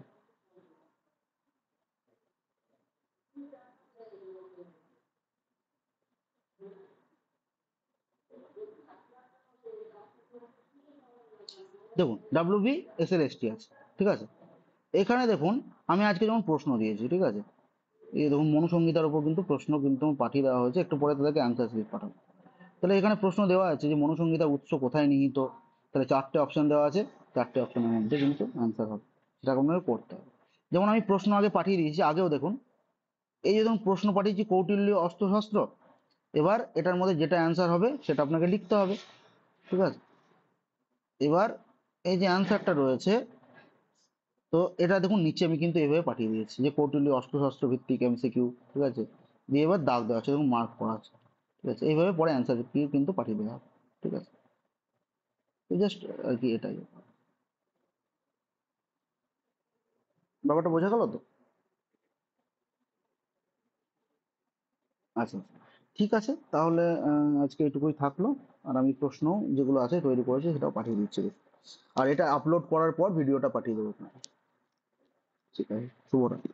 দেখুন WBSLST আছে, ঠিক আছে। এখানে দেখুন, আমি আজকে যেমন প্রশ্ন দিয়েছি, ঠিক আছে। এই দেখুন মনুসংহিতার উপর কিন্তু প্রশ্ন কিন্তু পাঠিয়ে দেওয়া হয়েছে, একটু পরে তাদেরকে অ্যান্সার স্লিপ পাঠাবো। তাহলে এখানে প্রশ্ন দেওয়া আছে যে মনুসংহিতার উৎস কোথায় নিহিত, তাহলে 4টে অপশন দেওয়া আছে, 4টে অপশনের মধ্যে কিন্তু অ্যান্সার হবে, সেটা আপনাকে করতে হবে। যেমন আমি প্রশ্ন আগে পাঠিয়ে দিয়েছি, আগেও দেখুন, এই যে ধরুন প্রশ্ন পাঠিয়েছি কৌটিল্য অস্ত্রশস্ত্র। এবার এটার মধ্যে যেটা অ্যান্সার হবে সেটা আপনাকে লিখতে হবে, ঠিক আছে। এবার এই যে অ্যান্সারটা রয়েছে, তো এটা দেখুন নিচে আমি কিন্তু এভাবে পাঠিয়ে দিয়েছি যে কৌটিল্য অস্ত্রশস্ত্র ভিত্তিক এমসিকিউ, ঠিক আছে, দিয়ে এবার দাগ দেওয়া আছে এবং মার্ক করা আছে, ঠিক আছে, এইভাবে পরে অ্যান্সার কি কিন্তু পাঠিয়ে দেওয়া হবে, ঠিক আছে। তো জাস্ট আর কি এটাই ব্যাপারটা, বোঝা গেল তো? আচ্ছা আচ্ছা। ঠিক আছে তাহলে আজকে এটুকুই থাকলো। আর আমি প্রশ্ন যেগুলো আছে তৈরি করেছি সেটাও পাঠিয়ে দিচ্ছি, আর এটা আপলোড করার পর ভিডিওটা পাঠিয়ে দেবো আপনাকে। ঠিক আছে, শুভরাত্রি।